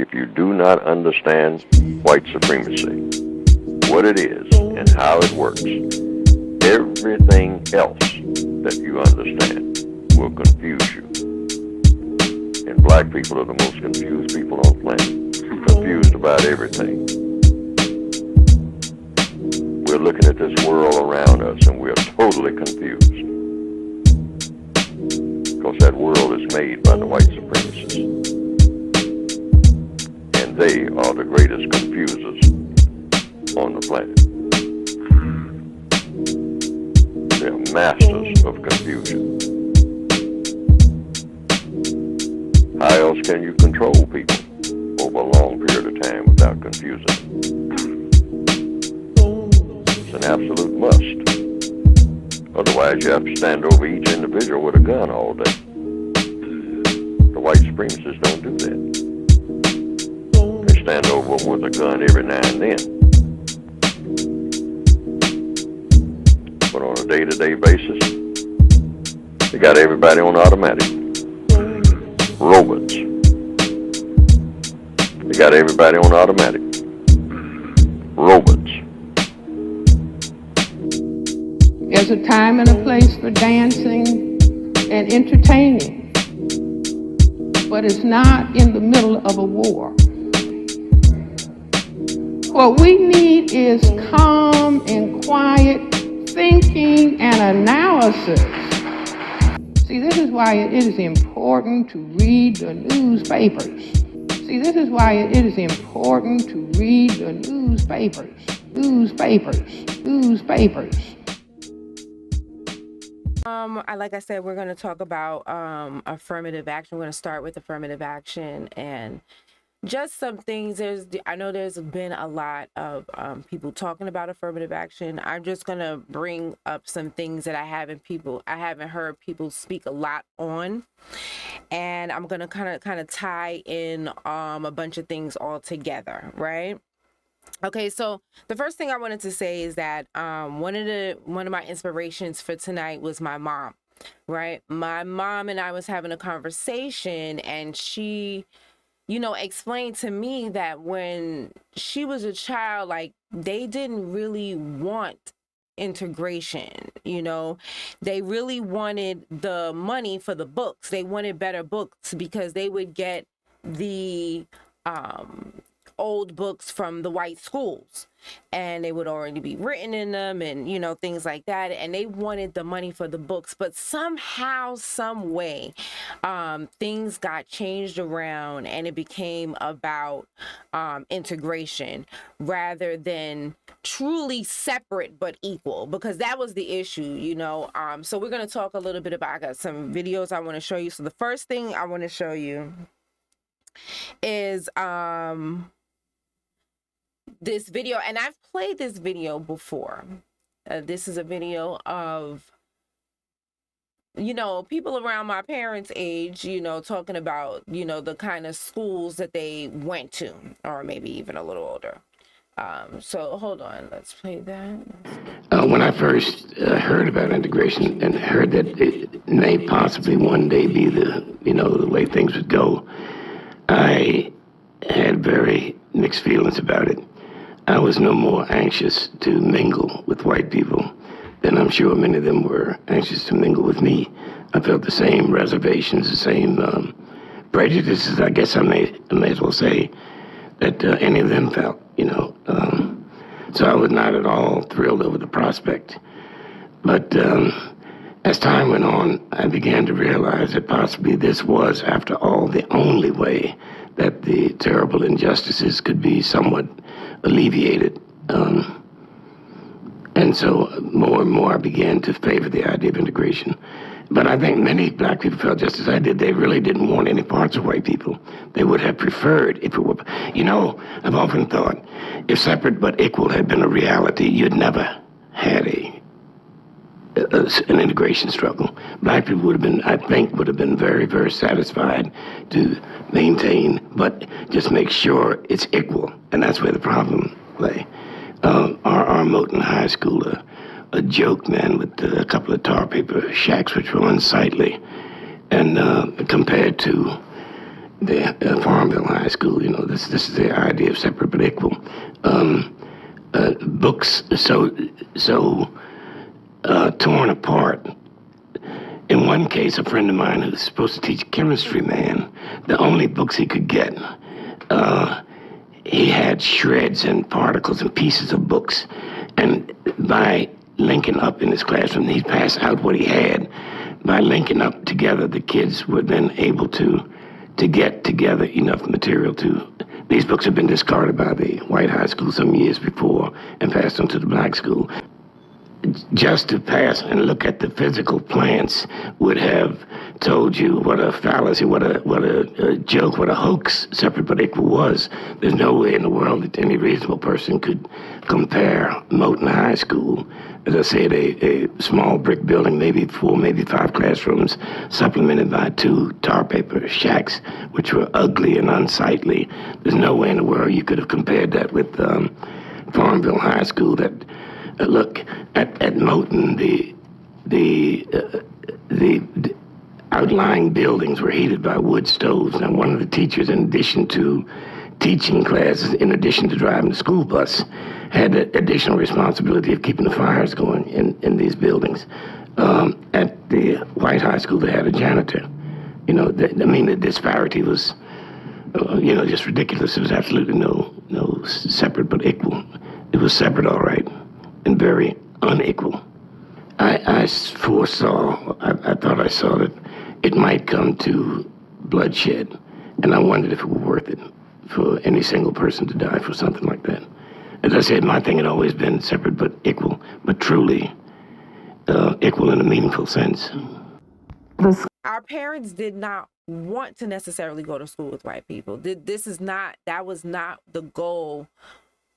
if you do not understand white supremacy, what it is and how it works, everything else that you understand will confuse you. And black people are the most confused people on the planet, confused about everything. We're looking at this world around us and we're totally confused. Because that world is made by the white supremacists. And they are the greatest confusers on the planet. They're masters of confusion. How else can you control people over a long period of time without confusing them? It's an absolute must. Otherwise, you have to stand over each individual with a gun all day. The white supremacists don't do that. They stand over them with a gun every now and then. But on a day-to-day basis, they got everybody on automatic. Robots. They got everybody on automatic. Robots. There's a time and a place for dancing and entertaining, but it's not in the middle of a war. What we need is calm and quiet thinking and analysis. See, this is why it is important to read the newspapers. See, this is why it is important to read the newspapers. Like I said, we're going to talk about affirmative action. We're going to start with affirmative action and just some things. I know there's been a lot of people talking about affirmative action. I'm just going to bring up some things that I haven't heard people speak a lot on. And I'm going to kind of tie in a bunch of things all together, right? Okay, so the first thing I wanted to say is that one of my inspirations for tonight was my mom, right? My mom and I was having a conversation, and she, explained to me that when she was a child, like, they didn't really want integration, they really wanted the money for the books. They wanted better books because they would get the old books from the white schools, and they would already be written in them, and things like that, and they wanted the money for the books. But somehow, some way, things got changed around, and it became about integration rather than truly separate but equal, because that was the issue. So we're going to talk a little bit about, I got some videos I want to show you. So the first thing I want to show you is this video, and I've played this video before. This is a video of people around my parents' age, talking about the kind of schools that they went to, or maybe even a little older. So hold on, let's play that. When I first heard about integration and heard that it may possibly one day be the way things would go, I had very mixed feelings about it. I was no more anxious to mingle with white people than I'm sure many of them were anxious to mingle with me. I felt the same reservations, the same prejudices, I guess I may as well say, that any of them felt, So I was not at all thrilled over the prospect. But as time went on, I began to realize that possibly this was, after all, the only way that the terrible injustices could be somewhat alleviated. And so more and more I began to favor the idea of integration. But I think many black people felt just as I did. They really didn't want any parts of white people. They would have preferred if it were, I've often thought, if separate but equal had been a reality, you'd never had an integration struggle. Black people would have been very, very satisfied to maintain, but just make sure it's equal. And that's where the problem lay. Our Moton High School, a joke, man, with a couple of tar paper shacks, which were unsightly, and compared to Farmville High School. You know, this is the idea of separate but equal. Books so torn apart. In one case, a friend of mine who was supposed to teach chemistry, man, the only books he could get, he had shreds and particles and pieces of books. And by linking up in his classroom, he'd pass out what he had. By linking up together, the kids were then able to get together enough material to... These books had been discarded by the white high school some years before and passed on to the black school. Just to pass and look at the physical plants would have told you what a fallacy, what a joke, what a hoax separate but equal was. There's no way in the world that any reasonable person could compare Moton High School, as I said, a small brick building, maybe 4, maybe 5 classrooms, supplemented by 2 tar paper shacks, which were ugly and unsightly. There's no way in the world you could have compared that with Farmville High School. That look at Moton, the outlying buildings were heated by wood stoves. Now, one of the teachers, in addition to teaching classes, in addition to driving the school bus, had the additional responsibility of keeping the fires going in these buildings. At the white high school, they had a janitor. You know, the disparity was, just ridiculous. There was absolutely no separate but equal. It was separate, all right, and very unequal. I foresaw, I thought I saw that it might come to bloodshed, and I wondered if it were worth it for any single person to die for something like that. As I said, my thing had always been separate but equal, but truly equal in a meaningful sense. Our parents did not want to necessarily go to school with white people. That was not the goal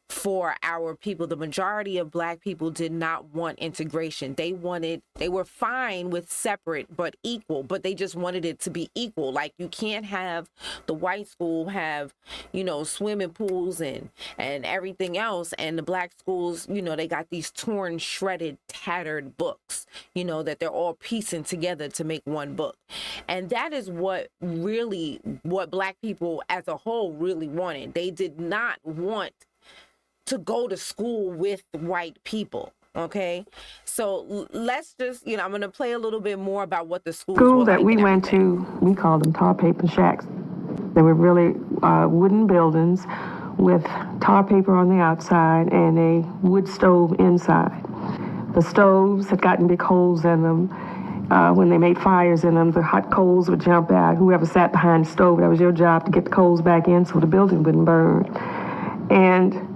for our people. The majority of black people did not want integration. They were fine with separate but equal, but they just wanted it to be equal. Like, you can't have the white school have, swimming pools and everything else, and the black schools, they got these torn, shredded, tattered books, that they're all piecing together to make one book. And that is what black people as a whole really wanted. They did not want to go to school with white people. Okay, so let's just, I'm going to play a little bit more about what the schools school were that like we and went everything. to, we called them tar paper shacks. They were really wooden buildings with tar paper on the outside and a wood stove inside. The stoves had gotten big holes in them. When they made fires in them, the hot coals would jump out. Whoever sat behind the stove, that was your job to get the coals back in so the building wouldn't burn. And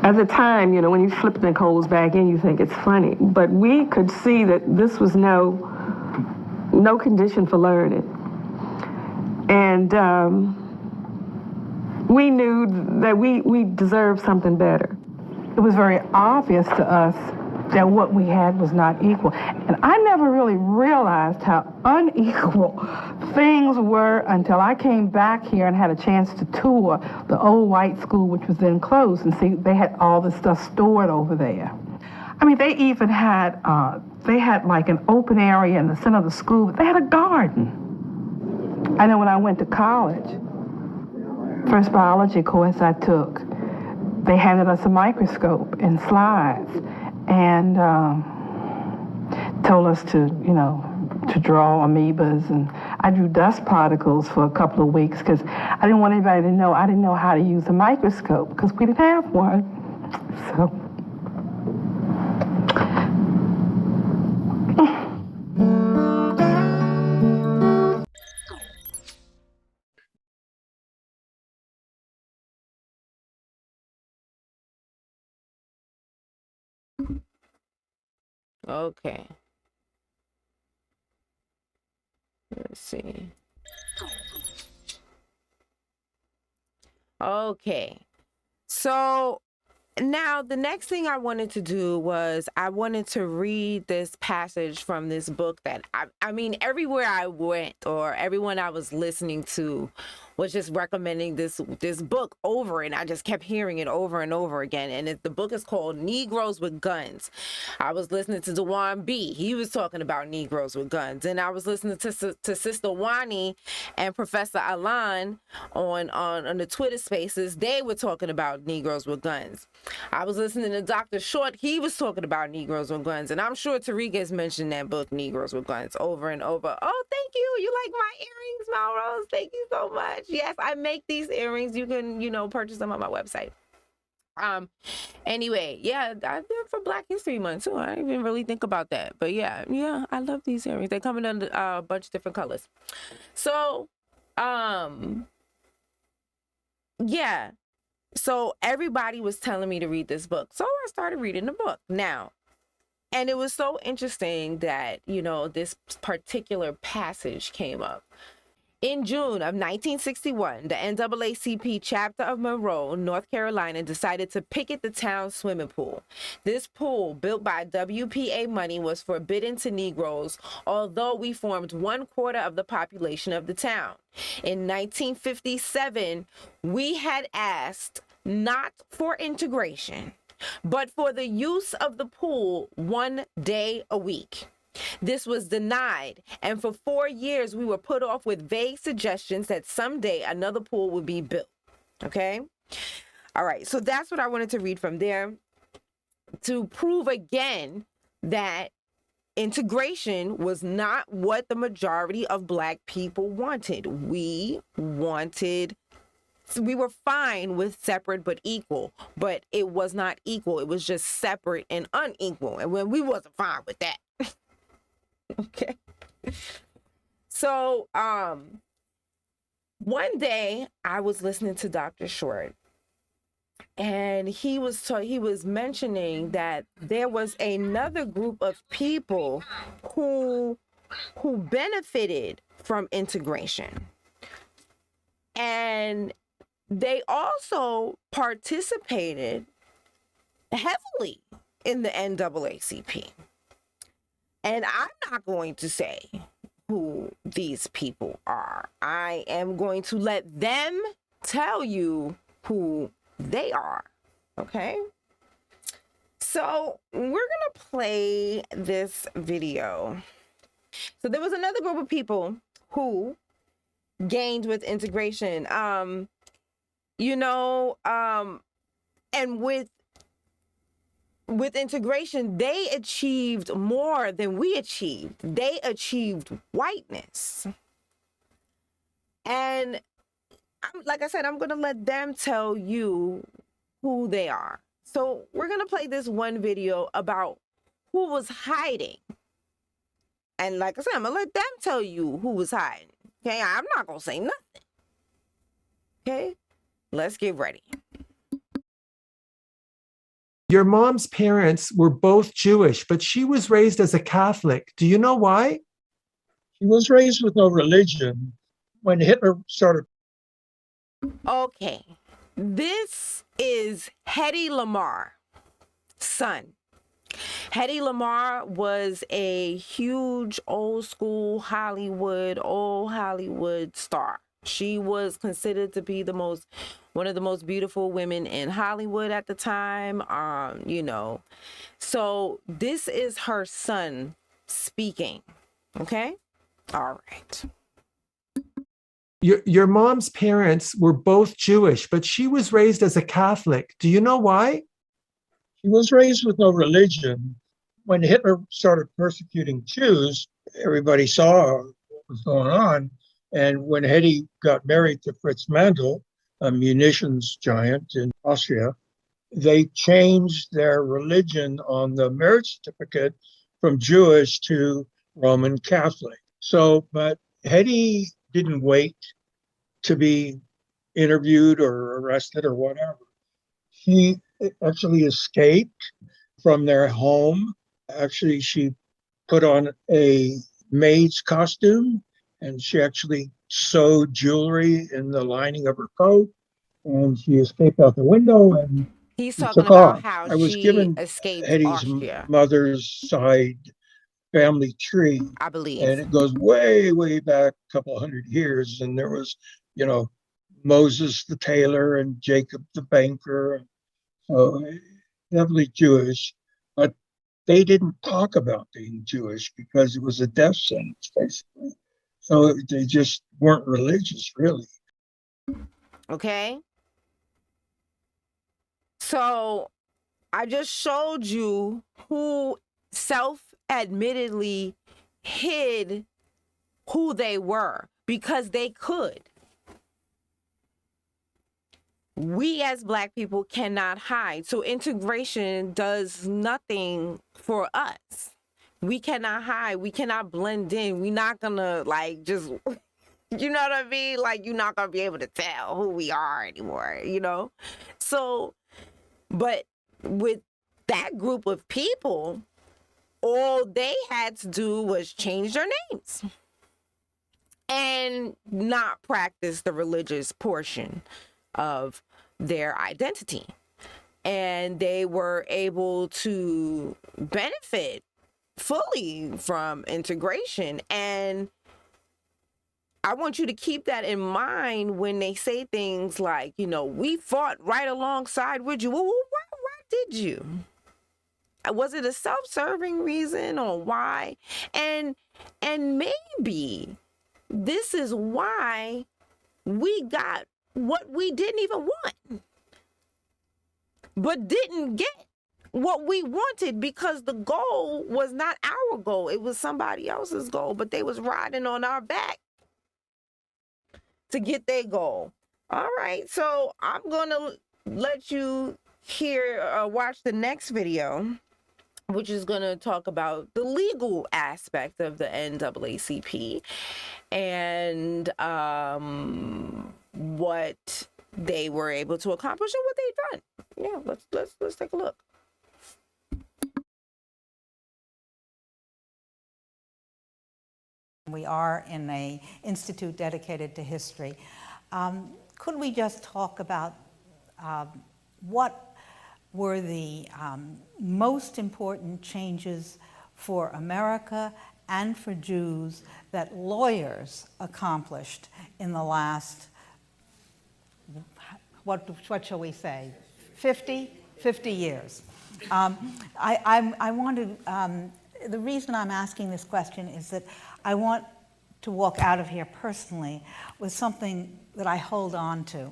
at the time, when you flip the coals back in, you think it's funny. But we could see that this was no condition for learning. And we knew that we deserved something better. It was very obvious to us that what we had was not equal. And I never really realized how unequal things were until I came back here and had a chance to tour the old white school, which was then closed, and see they had all this stuff stored over there. I mean, they even had, like an open area in the center of the school, but they had a garden. I know when I went to college, first biology course I took, they handed us a microscope and slides, and told us to draw amoebas, and I drew dust particles for a couple of weeks because I didn't want anybody to know I didn't know how to use a microscope because we didn't have one. So. Okay. Let's see. Okay. So now the next thing I wanted to do was I wanted to read this passage from this book that I mean, everywhere I went or everyone I was listening to was just recommending this book over, and I just kept hearing it over and over again. And the book is called Negroes with Guns. I was listening to Juan B. He was talking about Negroes with guns, and I was listening to Sister Wani and Professor Alan on the Twitter Spaces. They were talking about Negroes with guns. I was listening to Dr. Short. He was talking about Negroes with guns, and I'm sure Tariq has mentioned that book, Negroes with Guns, over and over. Oh, thank you. You like my earrings, Melrose? Thank you so much. Yes, I make these earrings. You can, purchase them on my website. Anyway, yeah, I did for Black History Month too. I didn't even really think about that. But yeah, I love these earrings. They come in a bunch of different colors. So, yeah. So everybody was telling me to read this book. So I started reading the book. Now, and it was so interesting that, this particular passage came up. In June of 1961, the NAACP chapter of Monroe, North Carolina, decided to picket the town's swimming pool. This pool, built by WPA money, was forbidden to Negroes, although we formed 1/4 of the population of the town. In 1957, we had asked not for integration, but for the use of the pool 1 day a week. This was denied, and for 4 years we were put off with vague suggestions that someday another pool would be built. Okay? All right, so that's what I wanted to read from there to prove again that integration was not what the majority of Black people wanted. We were fine with separate but equal, but it was not equal. It was just separate and unequal, and when we wasn't fine with that. Okay. So, one day I was listening to Dr. Short, and he was mentioning that there was another group of people who benefited from integration, and they also participated heavily in the NAACP. And I'm not going to say who these people are. I am going to let them tell you who they are. Okay? So we're going to play this video. So there was another group of people who gained with integration. And with integration, they achieved more than we achieved. They achieved whiteness. And like I said, I'm going to let them tell you who they are. So we're going to play this one video about who was hiding. And like I said, I'm going to let them tell you who was hiding. Okay, I'm not going to say nothing. Okay, let's get ready. Your mom's parents were both Jewish, but she was raised as a Catholic. Do you know why? She was raised with no religion. When Hitler started. Okay, this is Hedy Lamar's son. Hedy Lamarr was a huge old Hollywood star. She was considered to be one of the most beautiful women in Hollywood at the time. So this is her son speaking. Okay? All right. Your mom's parents were both Jewish, but she was raised as a Catholic. Do you know why? She was raised with no religion. When Hitler started persecuting Jews, everybody saw what was going on. And when Hedy got married to Fritz Mandel, a munitions giant in Austria, they changed their religion on the marriage certificate from Jewish to Roman Catholic. But Hedy didn't wait to be interviewed or arrested or whatever. She actually escaped from their home. Actually, she put on a maid's costume, and she actually sewed jewelry in the lining of her coat, and she escaped out the window and he's talking took about off. how I was she given escaped Hedy's Austria, mother's side family tree, I believe. and it goes way, way back a couple of 100 years. And there was, Moses the tailor and Jacob the banker. So definitely Jewish, but they didn't talk about being Jewish because it was a death sentence, basically. So they just weren't religious, really. Okay. So I just showed you who self-admittedly hid who they were because they could. We as Black people cannot hide. So integration does nothing for us. We cannot hide. We cannot blend in. We're not gonna like just, you know what I mean? Like, you're not gonna be able to tell who we are anymore, you know? So, but with that group of people, all they had to do was change their names and not practice the religious portion of their identity. And they were able to benefit fully from integration. And I want you to keep that in mind when they say things like, you know, we fought right alongside with you. Well, why did you? Was it a self-serving reason or why? And maybe this is why we got what we didn't even want, but didn't get what we wanted because the goal was not our goal. It was somebody else's goal, but they was riding on our back to get their goal. All right, so I'm gonna let you watch the next video, which is gonna talk about the legal aspect of the NAACP and what they were able to accomplish and what they've done. Yeah, let's take a look. We are in an institute dedicated to history. Could we just talk about what were the most important changes for America and for Jews that lawyers accomplished in the last, what shall we say, 50 years? I want to, the reason I'm asking this question is that I want to walk out of here personally with something that I hold on to.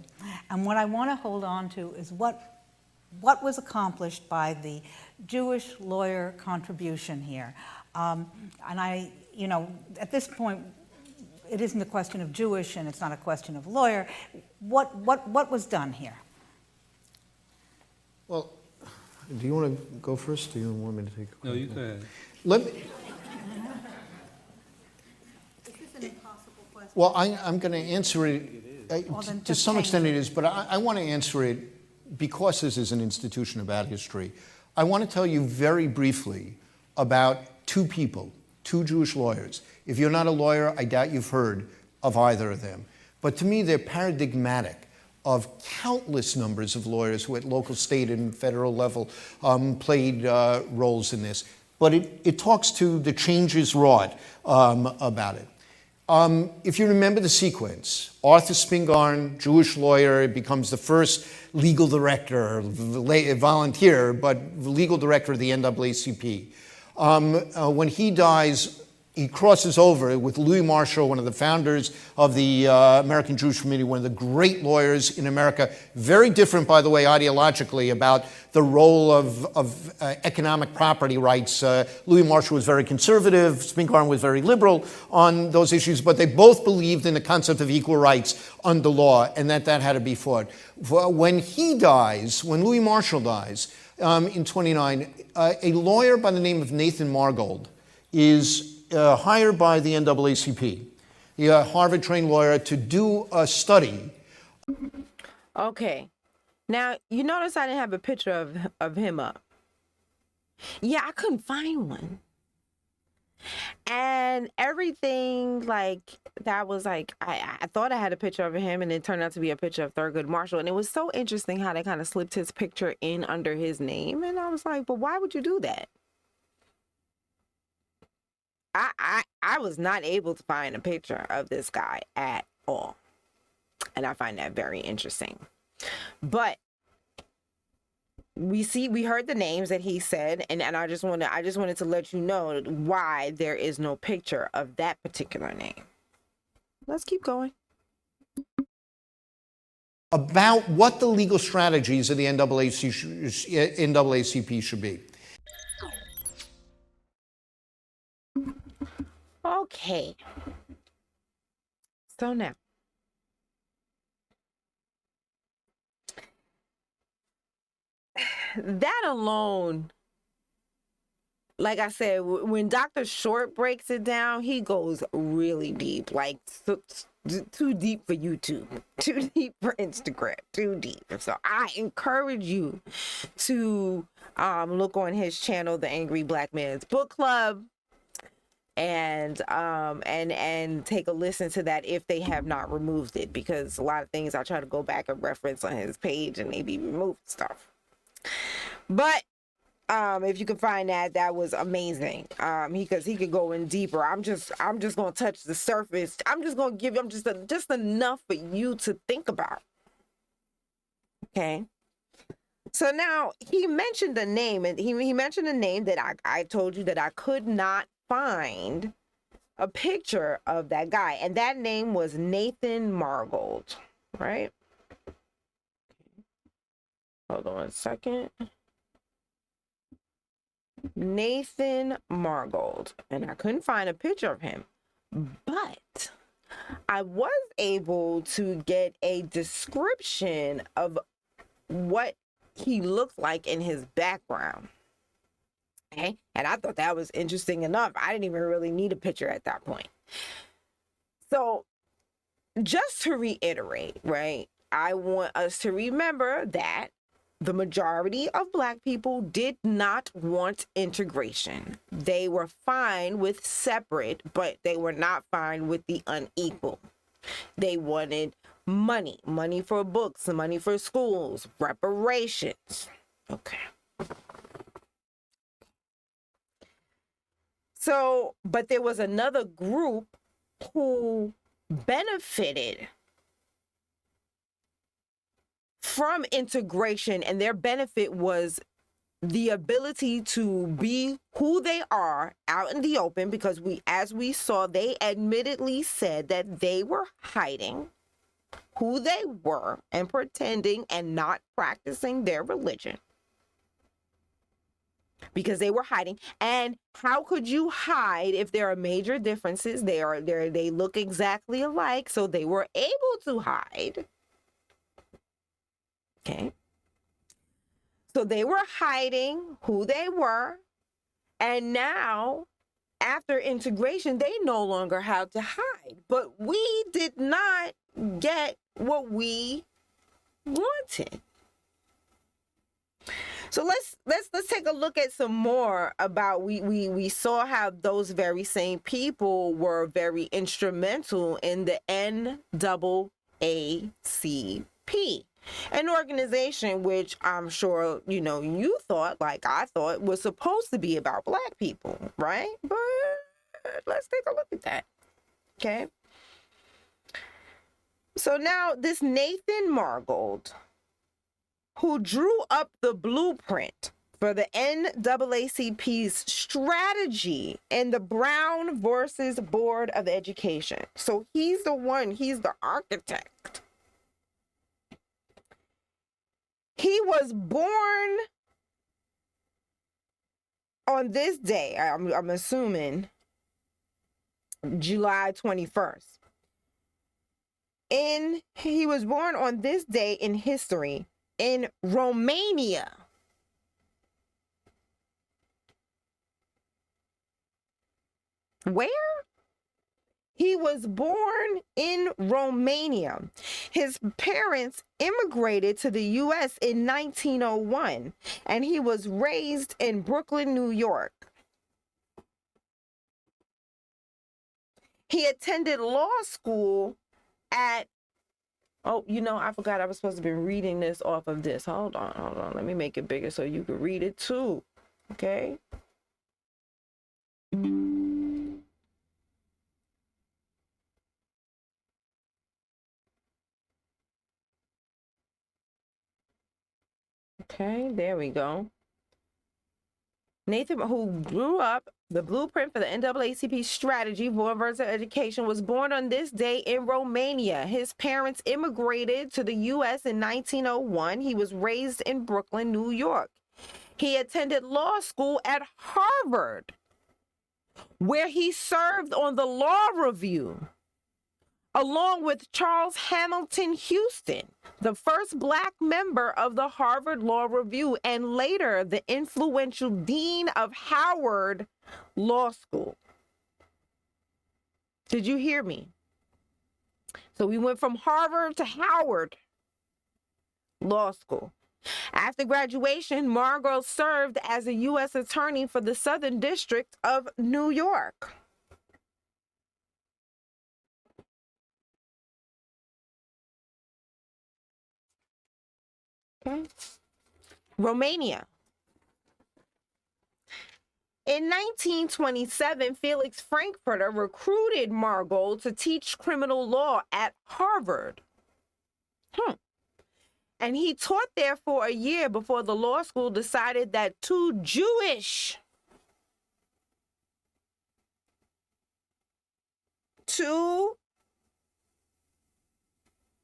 And what I want to hold on to is what was accomplished by the Jewish lawyer contribution here. And I, you know, at this point, it isn't a question of Jewish and it's not a question of lawyer. What was done here? Well, do you want to go first? Do you want me to take a question? No, you go ahead. Let me. Is this an impossible question? Well, I'm going to answer it. To some extent it is, but I want to answer it because this is an institution about history. I want to tell you very briefly about two people, two Jewish lawyers. If you're not a lawyer, I doubt you've heard of either of them. But to me, they're paradigmatic of countless numbers of lawyers who at local, state, and federal level played roles in this. But it talks to the changes wrought about it. If you remember the sequence, Arthur Spingarn, Jewish lawyer, becomes the first legal director, volunteer, but legal director of the NAACP. When he dies, he crosses over with Louis Marshall, one of the founders of the American Jewish Committee, one of the great lawyers in America, very different, by the way, ideologically about the role of economic property rights. Louis Marshall was very conservative, Spingarn was very liberal on those issues, but they both believed in the concept of equal rights under law and that had to be fought. When he dies, when Louis Marshall dies in 1929, a lawyer by the name of Nathan Margold is hired by the NAACP, a Harvard-trained lawyer, to do a study. Okay. Now, you notice I didn't have a picture of him up. Yeah, I couldn't find one. And everything like that was like, I thought I had a picture of him and it turned out to be a picture of Thurgood Marshall. And it was so interesting how they kind of slipped his picture in under his name. And I was like, but why would you do that? I was not able to find a picture of this guy at all. And I find that very interesting. But we heard the names that he said, and I just wanted to let you know why there is no picture of that particular name. Let's keep going. About what the legal strategies of the NAACP should be. Okay. So now, that alone, like I said, when Dr. Short breaks it down, he goes really deep, like too deep for YouTube, too deep for Instagram, too deep. So I encourage you to look on his channel, The Angry Black Man's Book Club, and take a listen to that if they have not removed it, because a lot of things I try to go back and reference on his page and they be removed stuff. But if you can find that was amazing. Because he could go in deeper. I'm just gonna touch the surface. I'm just gonna give him just enough for you to think about. Okay. So now he mentioned a name, and he mentioned a name that I told you that I could not find a picture of that guy, and that name was Nathan Margold, right? Hold on a second. Nathan Margold, and I couldn't find a picture of him, but I was able to get a description of what he looked like in his background. Okay, and I thought that was interesting enough. I didn't even really need a picture at that point. So just to reiterate, right, I want us to remember that the majority of Black people did not want integration. They were fine with separate, but they were not fine with the unequal. They wanted money for books, money for schools, reparations. Okay. So, but there was another group who benefited from integration, and their benefit was the ability to be who they are out in the open, because as we saw, they admittedly said that they were hiding who they were and pretending and not practicing their religion, because they were hiding. And how could you hide if there are major differences? They look exactly alike, so they were able to hide. Okay. So they were hiding who they were, and now after integration, they no longer have to hide. But we did not get what we wanted. So let's take a look at some more about we saw how those very same people were very instrumental in the NAACP, an organization which I'm sure you thought, like I thought, was supposed to be about Black people, right? But let's take a look at that. Okay. So now this Nathan Margold, who drew up the blueprint for the NAACP's strategy in the Brown versus Board of Education. So he's the architect. He was born on this day, I'm assuming July 21st. He was born on this day in history in Romania. Where? He was born in Romania. His parents immigrated to the U.S. in 1901, and he was raised in Brooklyn, New York. He attended law school at, I forgot I was supposed to be reading this off of this. Hold on. Let me make it bigger so you can read it too. Okay. Okay, there we go. Nathan, who grew up, the blueprint for the NAACP strategy for universal education, was born on this day in Romania. His parents immigrated to the U.S. in 1901. He was raised in Brooklyn, New York. He attended law school at Harvard, where he served on the Law Review, along with Charles Hamilton Houston, the first Black member of the Harvard Law Review, and later the influential dean of Howard Law School. Did you hear me? So we went from Harvard to Howard Law School. After graduation, Margot served as a U.S. attorney for the Southern District of New York. Okay. Romania. In 1927, Felix Frankfurter recruited Margot to teach criminal law at Harvard. And he taught there for a year before the law school decided that two Jewish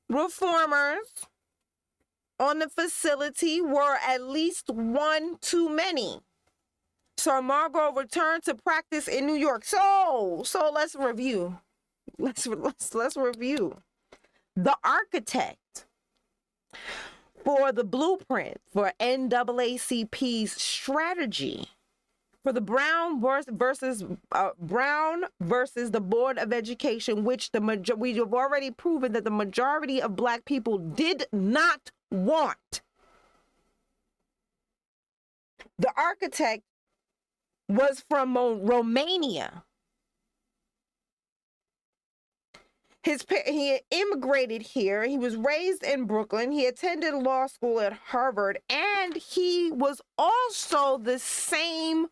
reformers on the facility were at least one too many. So Margot returned to practice in New York. So let's review. Let's review. The architect for the blueprint for NAACP's strategy for the Brown versus the Board of Education, which we have already proven that the majority of Black people did not want. The architect was from Romania. He immigrated here. He was raised in Brooklyn. He attended law school at Harvard, and he was also the same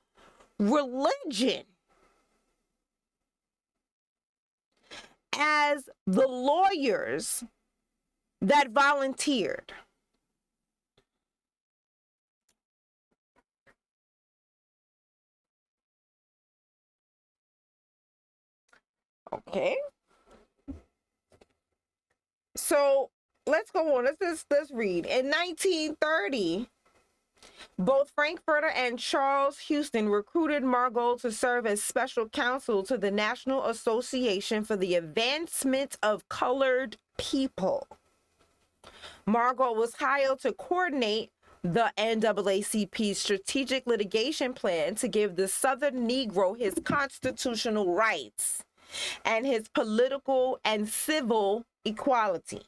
religion as the lawyers that volunteered. Okay. So let's go on. Let's read. In 1930, both Frankfurter and Charles Houston recruited Margot to serve as special counsel to the National Association for the Advancement of Colored People. Margot was hired to coordinate the NAACP's strategic litigation plan to give the Southern Negro his constitutional rights and his political and civil equality.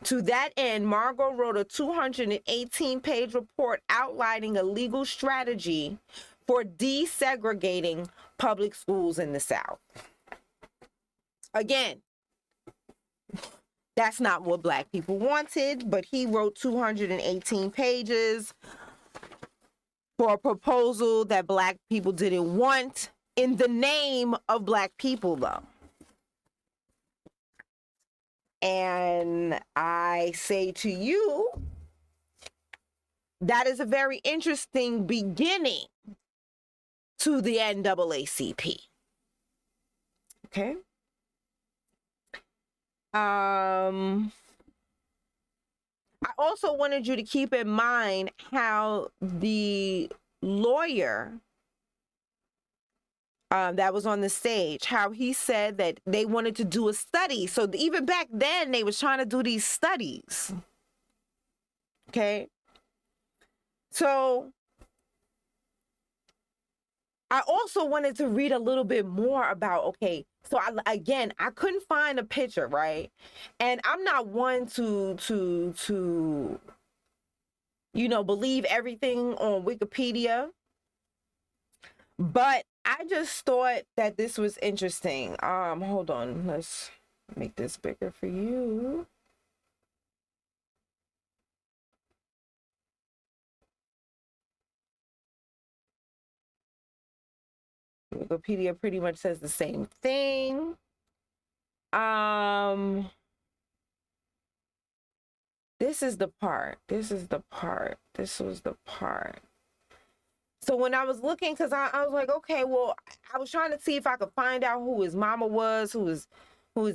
To that end, Margot wrote a 218-page report outlining a legal strategy for desegregating public schools in the South. Again, that's not what Black people wanted, but he wrote 218 pages for a proposal that Black people didn't want in the name of Black people, though. And I say to you, that is a very interesting beginning to the NAACP. Okay. I also wanted you to keep in mind how the lawyer that was on the stage, how he said that they wanted to do a study. So even back then, they was trying to do these studies. Okay. So I also wanted to read a little bit more about, okay, so I couldn't find a picture, right? And I'm not one to believe everything on Wikipedia, but I just thought that this was interesting. Hold on, let's make this bigger for you. Wikipedia pretty much says the same thing. this is the part. This was the part. So when I was looking, because I was like, okay, well, I was trying to see if I could find out who his mama was, who his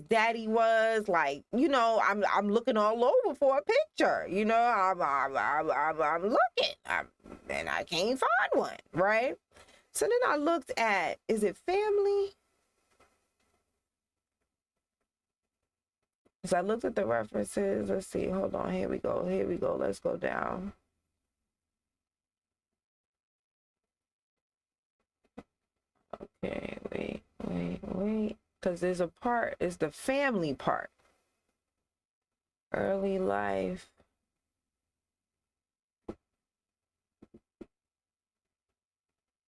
daddy was. Like, you know, I'm looking all over for a picture. You know, I'm looking, and I can't find one, right? So then I looked at, is it family? So I looked at the references. Let's see. Hold on. Here we go. Let's go down. Okay, wait. Because there's a part, it's the family part. Early life.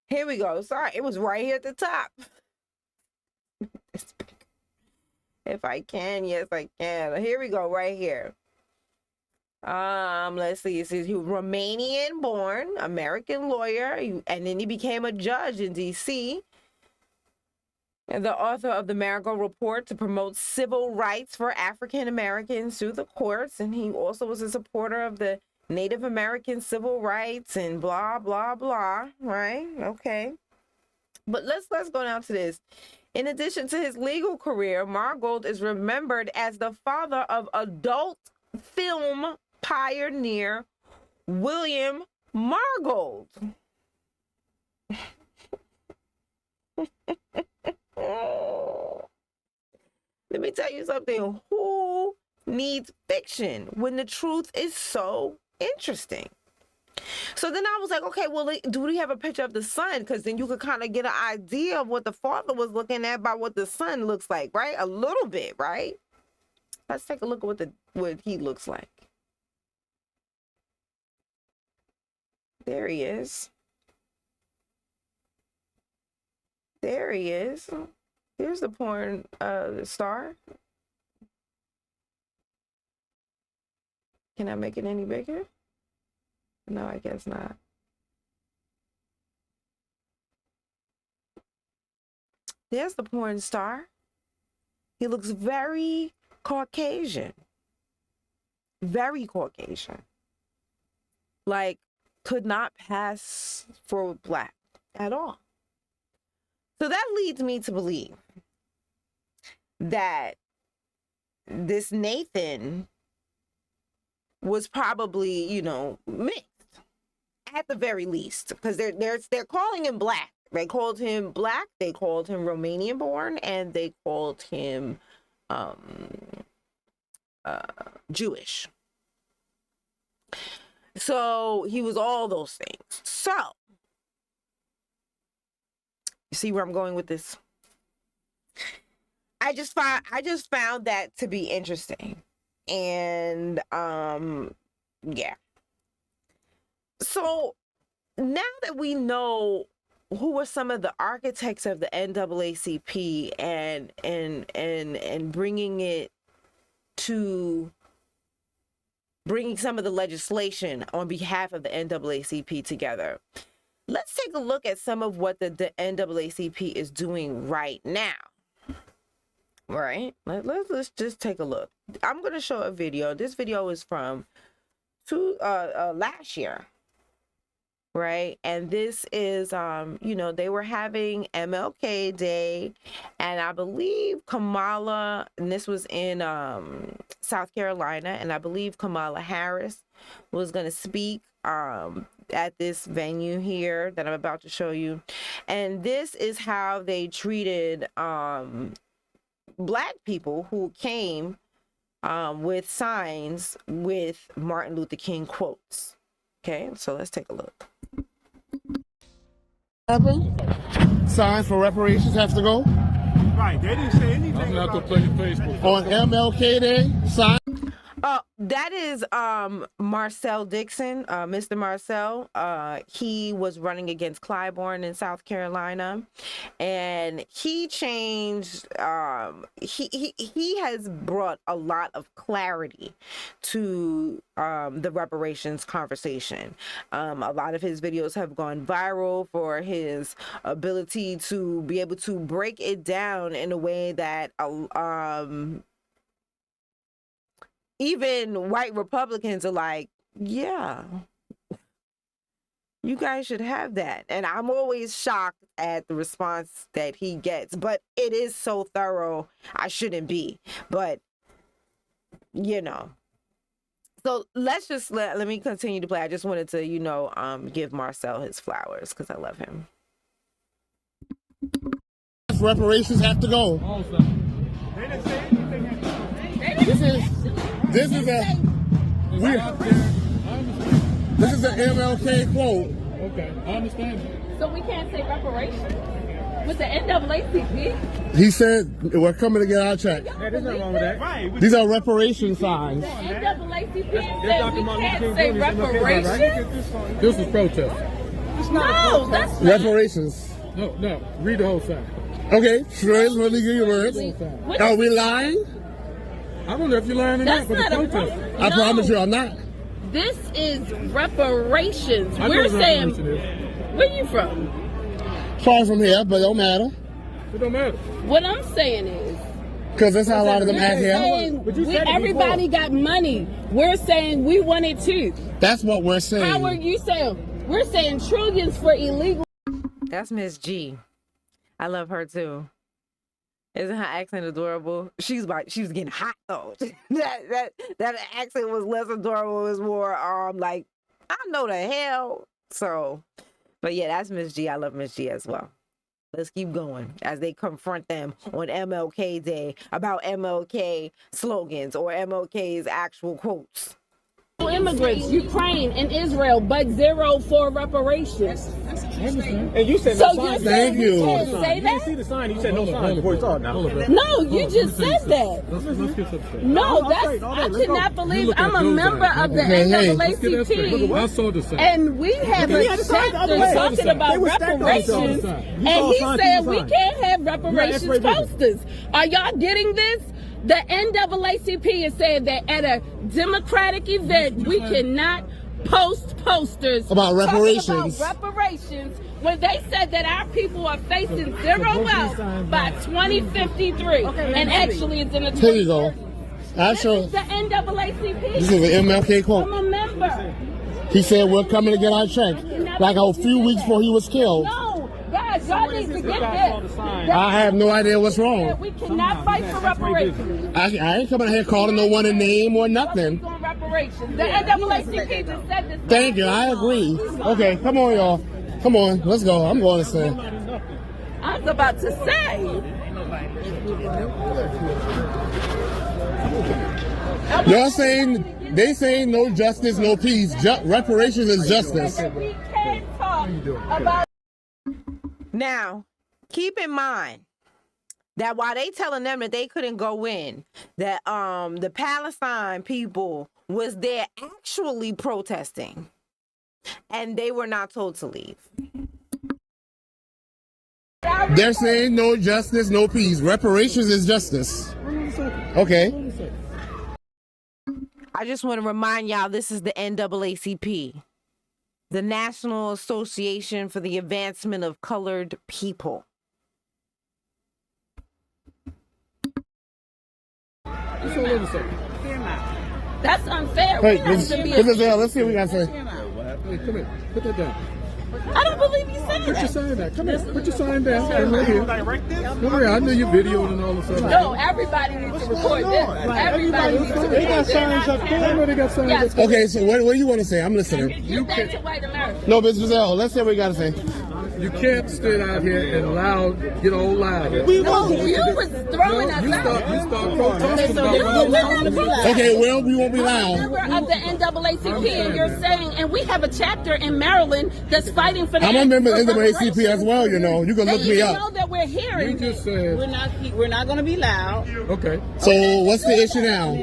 Here we go. Sorry, it was right here at the top. If I can, yes, I can. Here we go, right here. Let's see. It says he was Romanian born, American lawyer, and then he became a judge in DC. And the author of the Marigold Report to promote civil rights for African Americans through the courts. And he also was a supporter of the Native American civil rights and blah, blah, blah. Right? Okay. But let's go down to this. In addition to his legal career, Marigold is remembered as the father of adult film pioneer William Marigold. Let me tell you something. Who needs fiction when the truth is so interesting? So then I was like, okay, well, do we have a picture of the son? Because then you could kind of get an idea of what the father was looking at by what the son looks like, right? A little bit, right? Let's take a look at what he looks like. There he is. There he is. Here's the porn star. Can I make it any bigger? No, I guess not. There's the porn star. He looks very Caucasian. Very Caucasian. Like, could not pass for black at all. So that leads me to believe that this Nathan was probably, you know, mixed at the very least, because they're calling him black. They called him black. They called him Romanian born, and they called him Jewish. So he was all those things. So you see where I'm going with this? I just found that to be interesting. And yeah. So now that we know who were some of the architects of the NAACP and bringing some of the legislation on behalf of the NAACP together, let's take a look at some of what the NAACP is doing right now. Right? Let's just take a look. I'm going to show a video. This video is from last year. Right? And this is, you know, they were having MLK Day, and I believe Kamala, and this was in South Carolina, and I believe Kamala Harris was going to speak at this venue here that I'm about to show you. And this is how they treated Black people who came with signs with Martin Luther King quotes. Okay, so let's take a look. Signs for reparations have to go. Right, they didn't say anything. I'm not gonna play Facebook. On MLK Day, sign. That is Marcel Dixon, Mr. Marcel. He was running against Clyburn in South Carolina, and he changed. He has brought a lot of clarity to the reparations conversation. A lot of his videos have gone viral for his ability to be able to break it down in a way that even white Republicans are like, yeah, you guys should have that. And I'm always shocked at the response that he gets, but it is so thorough. I shouldn't be, but you know. So let's just let me continue to play. I just wanted to, you know, give Marcel his flowers because I love him. Reparations have to go. This is an MLK quote. Okay, I understand. So we can't say reparations with the NAACP? He said we're coming to get our check. Hey, there's nothing wrong with that. Right. These are reparation signs. The NAACP said we can't say reparations? This is protest. No, that's not. Reparations. No, read the whole sign. Okay, sure is really good words. Are we lying? I don't know if you're lying or not, but it's protest. I promise you I'm not. This is reparations. We're saying, where you from? Far from here, but it don't matter. It don't matter. What I'm saying is, because that's how a lot of them act here. Everybody got money. We're saying we want it too. That's what we're saying. How are you saying? We're saying trillions for illegal. That's Miss G. I love her too. Isn't her accent adorable? She was getting hot though. that accent was less adorable. It was more like, I know the hell. So, but yeah, that's Miss G. I love Miss G as well. Let's keep going as they confront them on MLK Day about MLK slogans or MLK's actual quotes. Immigrants, Ukraine and Israel, but zero for reparations. And you said so no sign. Thank you. Say You that? see the sign, you said no sign before you talk now. No, you just said that. Let's get something. No, I cannot believe I'm a member of the NAACP. I saw the sign. And we have a chapter talking about reparations, and he said we can't have reparations posters. Are y'all getting this? The NAACP is saying that at a Democratic event, we cannot post posters about reparations. When they said that our people are facing zero wealth by 2053, and actually it's in the. Here you go. This is the NAACP. This is an MLK quote. I'm a member. He said we're coming to get our check, like a few weeks before he was killed. No, guys, y'all need to get this. I have no idea what's wrong. We cannot fight for reparations. I ain't coming here calling no one a name or nothing. Reparations. The NAACP just said this. Thank you. I agree. Okay, come on, y'all. Come on, let's go. I'm going to say. I was about to say. Y'all saying, they saying no justice, no peace. Reparations is justice. We can't talk about. Now, keep in mind that while they telling them that they couldn't go in, that the Palestine people was there actually protesting, and they were not told to leave. They're saying no justice, no peace. Reparations is justice. Okay. I just want to remind y'all, this is the NAACP, the National Association for the Advancement of Colored People. That's unfair. Hey, let's see what we got to say. Hey, come here. Put that down. I don't believe you said Put that. your sign down. Come here. Put your sign down. Come here. Come here. I know you're videoing and all this stuff. No, everybody needs to record this. Everybody needs to record They got signs up there. I know they got signs up there. Okay, so what do you want to say? I'm listening. You back to white America. No, Ms. Giselle, let's see what we got to say. You can't stand out here and get all loud. No, you was throwing us out. You start protesting about Okay, well, we won't be loud. Member of the NAACP, and you're saying, and we have a chapter in Maryland that's fighting for the. I'm a member of the NAACP as well, you know. You can look me up. You know that we're hearing. You just said. We're not going to be loud. Okay. So what's the issue now?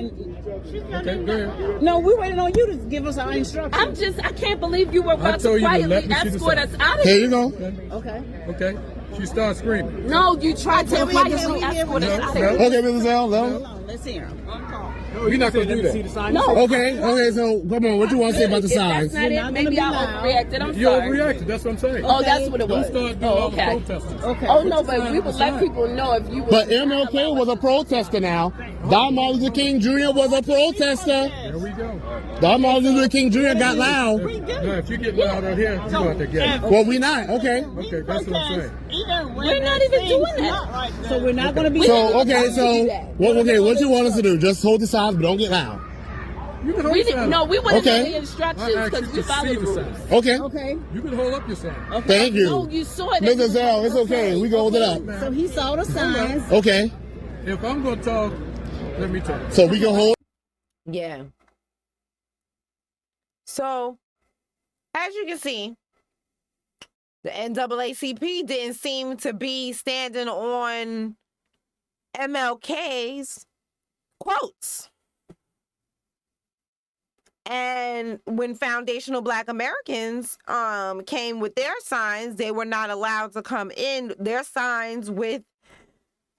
Okay, go ahead. No, we're waiting on you to give us our instructions. I can't believe you were about to quietly escort us out of here. Here you go. Okay. She starts screaming. No, you tried to quietly escort us out of here. Okay, Ms. Giselle, no. Let's hear him. We're not going to do that. No. Okay, so come on, what you want to say about the signs? That's not it. Maybe I overreacted. I'm You sorry. overreacted, that's what I'm saying. Oh, that's what it was. Don't start doing all the protesting. Okay. Oh, no, but we would let people know if you were. But MLK was a protester now. Don Martin Luther King Jr. was a protester. There we go. Don Martin Luther King Jr. got loud. No, if you get loud out here, you're going to get it. Well, we not. Okay. Okay, that's what I'm saying. We're not even doing that. So we're not going to be. So, okay, what you want us to do? Just hold the signs, but don't get loud. You can hold the sign. No, we want to Okay. know the instructions because we follow the rules. Okay. Okay. You can hold up your sign. Okay. Thank you. No, you saw it. Mr. Zell, it's okay. We can hold it up. So he saw the signs. Okay. If I'm going to talk, let me talk. So we can hold. Yeah. So, as you can see, the NAACP didn't seem to be standing on MLK's quotes. And when foundational Black Americans came with their signs, they were not allowed to come in. Their signs with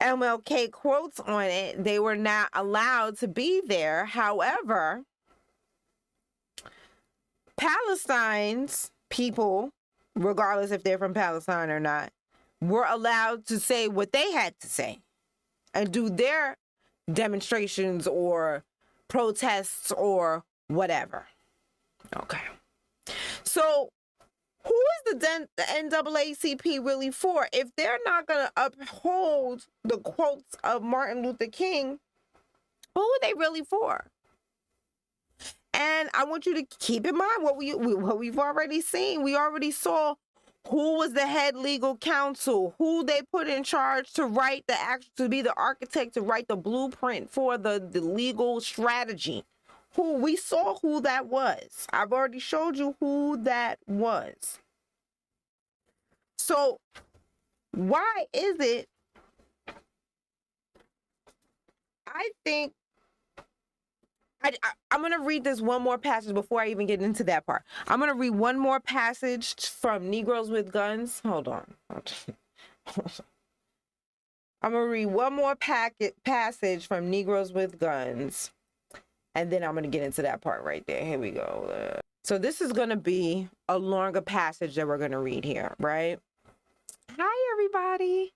MLK quotes on it, they were not allowed to be there. However, Palestine's people, regardless if they're from Palestine or not, were allowed to say what they had to say and do their demonstrations or protests or whatever. Okay. So who is the NAACP really for? If they're not going to uphold the quotes of Martin Luther King, who are they really for? And I want you to keep in mind what we've already seen. We already saw who was the head legal counsel, who they put in charge to write to be the architect, to write the blueprint for the legal strategy. We saw who that was. I've already showed you who that was. So why is it, I think, I'm going to read this one more passage before I even get into that part. I'm going to read one more passage from Negroes with Guns. Hold on. I'm going to read one more passage from Negroes with Guns. And then I'm going to get into that part right there. Here we go. So this is going to be a longer passage that we're going to read here, right? Hi, everybody.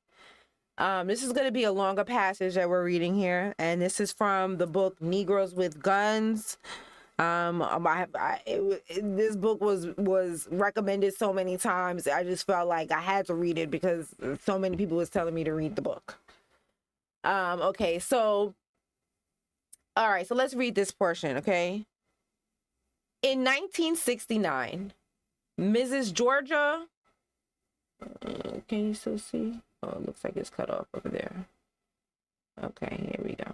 This is going to be a longer passage that we're reading here. And this is from the book Negroes with Guns. This book was recommended so many times. I just felt like I had to read it because so many people was telling me to read the book. Okay, so... All right, so let's read this portion, okay? In 1969, Mrs. Georgia... can you still see? Oh, it looks like it's cut off over there. Okay, here we go.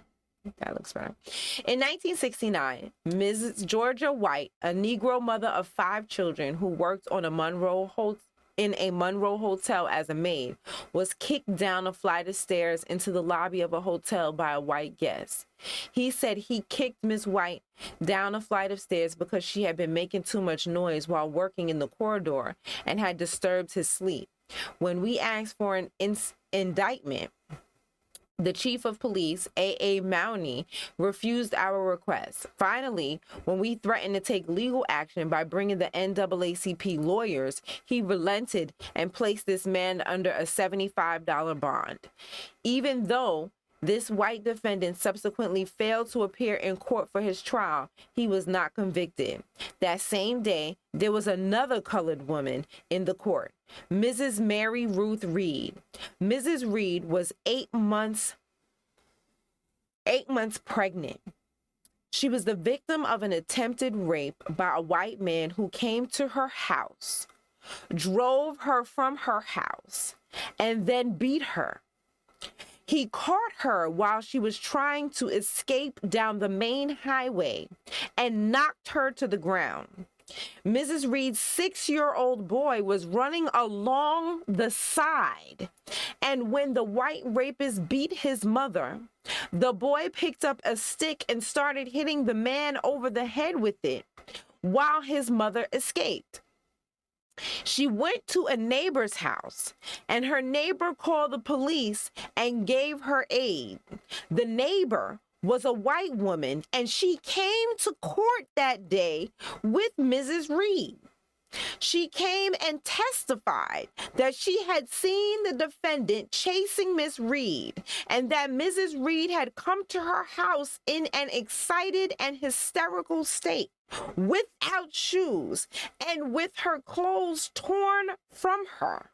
That looks better. In 1969, Mrs. Georgia White, a Negro mother of 5 children who worked on in a Monroe hotel as a maid, was kicked down a flight of stairs into the lobby of a hotel by a white guest. He said he kicked Miss White down a flight of stairs because she had been making too much noise while working in the corridor and had disturbed his sleep. When we asked for an indictment, the chief of police, A.A. Mowney, refused our request. Finally, when we threatened to take legal action by bringing the NAACP lawyers, he relented and placed this man under a $75 bond. Even though this white defendant subsequently failed to appear in court for his trial, he was not convicted. That same day, there was another colored woman in the court, Mrs. Mary Ruth Reed. Mrs. Reed was 8 months pregnant. She was the victim of an attempted rape by a white man who came to her house, drove her from her house, and then beat her. He caught her while she was trying to escape down the main highway and knocked her to the ground. Mrs. Reed's 6-year-old boy was running along the side, and when the white rapist beat his mother, the boy picked up a stick and started hitting the man over the head with it while his mother escaped. She went to a neighbor's house, and her neighbor called the police and gave her aid. The neighbor was a white woman, and she came to court that day with Mrs. Reed. She came and testified that she had seen the defendant chasing Miss Reed and that Mrs. Reed had come to her house in an excited and hysterical state, without shoes and with her clothes torn from her.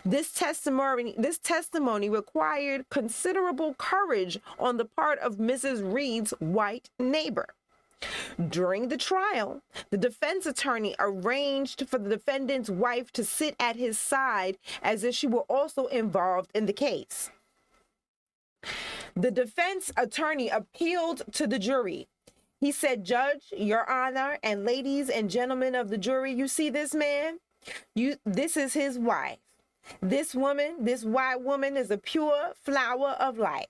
This testimony required considerable courage on the part of Mrs. Reed's white neighbor. During the trial, the defense attorney arranged for the defendant's wife to sit at his side as if she were also involved in the case. The defense attorney appealed to the jury. He said, "Judge, Your Honor, and ladies and gentlemen of the jury, you see this man? This is his wife. This woman, this white woman, is a pure flower of life.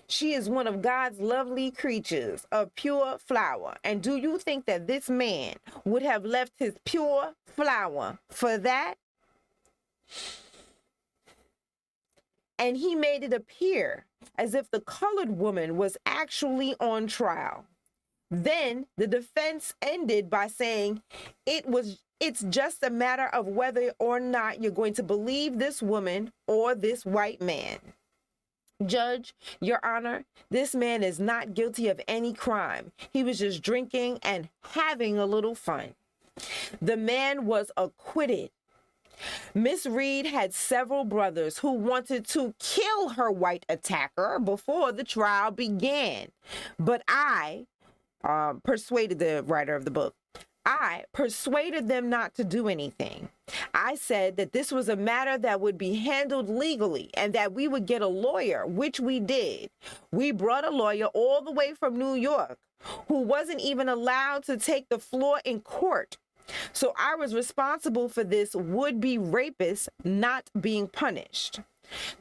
She is one of God's lovely creatures, a pure flower. And do you think that this man would have left his pure flower for that?" And he made it appear as if the colored woman was actually on trial. Then the defense ended by saying, it's just a matter of whether or not you're going to believe this woman or this white man. Judge, Your Honor, this man is not guilty of any crime. He was just drinking and having a little fun. The man was acquitted. Miss Reed had several brothers who wanted to kill her white attacker before the trial began. But I persuaded the writer of the book. I persuaded them not to do anything. I said that this was a matter that would be handled legally and that we would get a lawyer, which we did. We brought a lawyer all the way from New York who wasn't even allowed to take the floor in court. So I was responsible for this would-be rapist not being punished.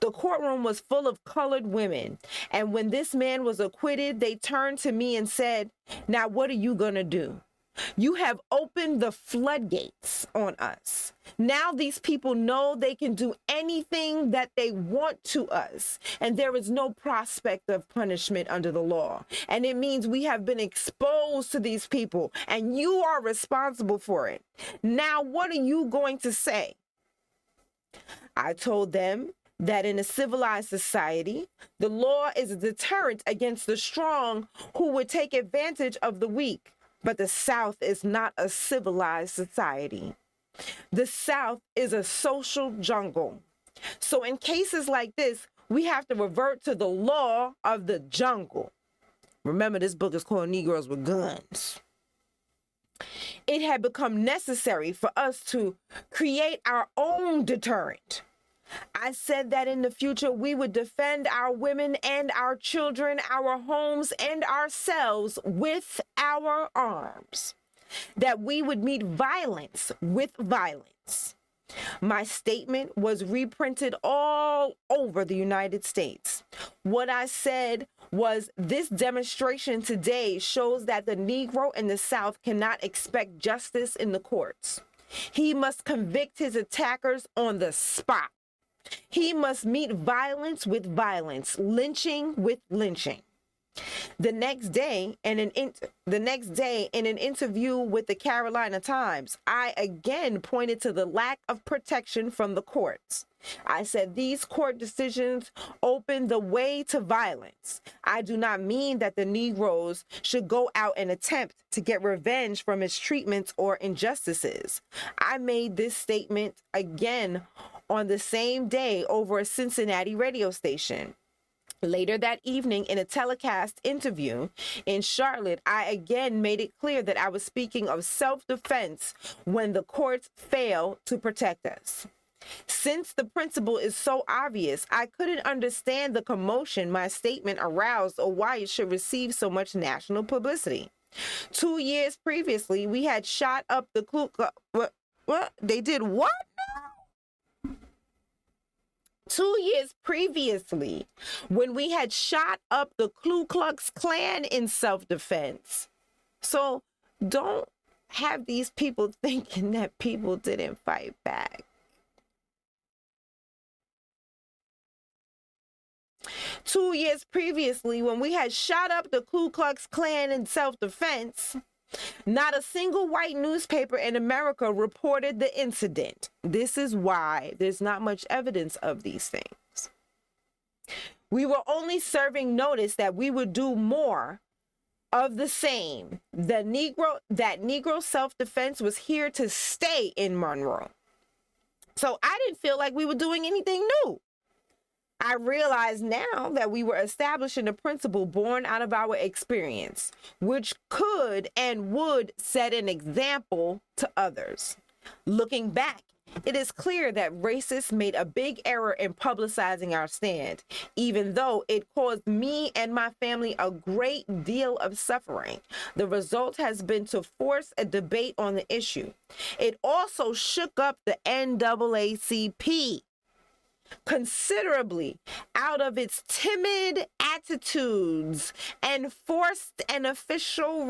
The courtroom was full of colored women, and when this man was acquitted, they turned to me and said, "Now what are you going to do? You have opened the floodgates on us. Now these people know they can do anything that they want to us, and there is no prospect of punishment under the law. And it means we have been exposed to these people, and you are responsible for it. Now what are you going to say?" I told them that in a civilized society, the law is a deterrent against the strong who would take advantage of the weak. But the South is not a civilized society. The South is a social jungle. So in cases like this, we have to revert to the law of the jungle. Remember, this book is called Negroes with Guns. It had become necessary for us to create our own deterrent. I said that in the future we would defend our women and our children, our homes and ourselves with our arms. That we would meet violence with violence. My statement was reprinted all over the United States. What I said was, this demonstration today shows that the Negro in the South cannot expect justice in the courts. He must convict his attackers on the spot. He must meet violence with violence, lynching with lynching. The next day, in an interview with the Carolina Times, I again pointed to the lack of protection from the courts. I said these court decisions open the way to violence. I do not mean that the Negroes should go out and attempt to get revenge for mistreatments or injustices. I made this statement again on the same day over a Cincinnati radio station. Later that evening, in a telecast interview in Charlotte, I again made it clear that I was speaking of self-defense when the courts fail to protect us. Since the principle is so obvious, I couldn't understand the commotion my statement aroused or why it should receive so much national publicity. 2 years previously, we had shot up the Ku Klux. What? They did what now? 2 years previously, when we had shot up the Ku Klux Klan in self-defense. So don't have these people thinking that people didn't fight back. 2 years previously, when we had shot up the Ku Klux Klan in self-defense, Not a single white newspaper in America reported the incident. This is why there's not much evidence of these things. We were only serving notice that we would do more of the same. That Negro self-defense was here to stay in Monroe. So I didn't feel like we were doing anything new. I realize now that we were establishing a principle born out of our experience, which could and would set an example to others. Looking back, it is clear that racists made a big error in publicizing our stand, even though it caused me and my family a great deal of suffering. The result has been to force a debate on the issue. It also shook up the NAACP considerably out of its timid attitudes and forced an official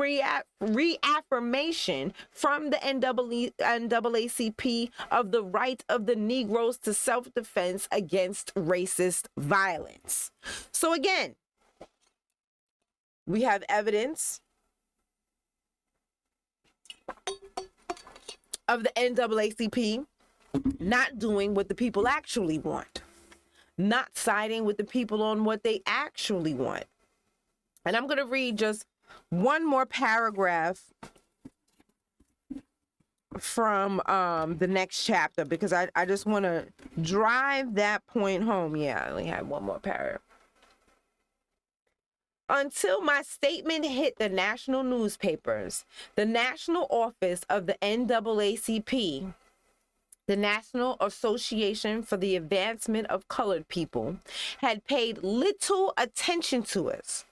reaffirmation from the NAACP of the right of the Negroes to self-defense against racist violence. So again, we have evidence of the NAACP not doing what the people actually want, not siding with the people on what they actually want. And I'm going to read just one more paragraph from the next chapter, because I just want to drive that point home. Yeah, I only have one more paragraph. Until my statement hit the national newspapers, the national office of the NAACP, the National Association for the Advancement of Colored People, had paid little attention to us.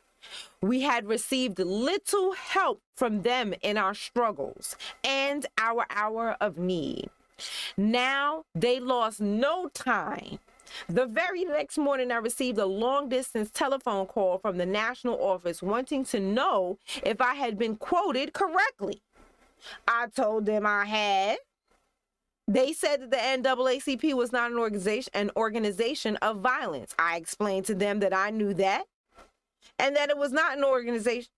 We had received little help from them in our struggles and our hour of need. Now they lost no time. The very next morning, I received a long-distance telephone call from the national office wanting to know if I had been quoted correctly. I told them I had. They said that the NAACP was not an organization of violence. I explained to them that I knew that, and that it was not an organization.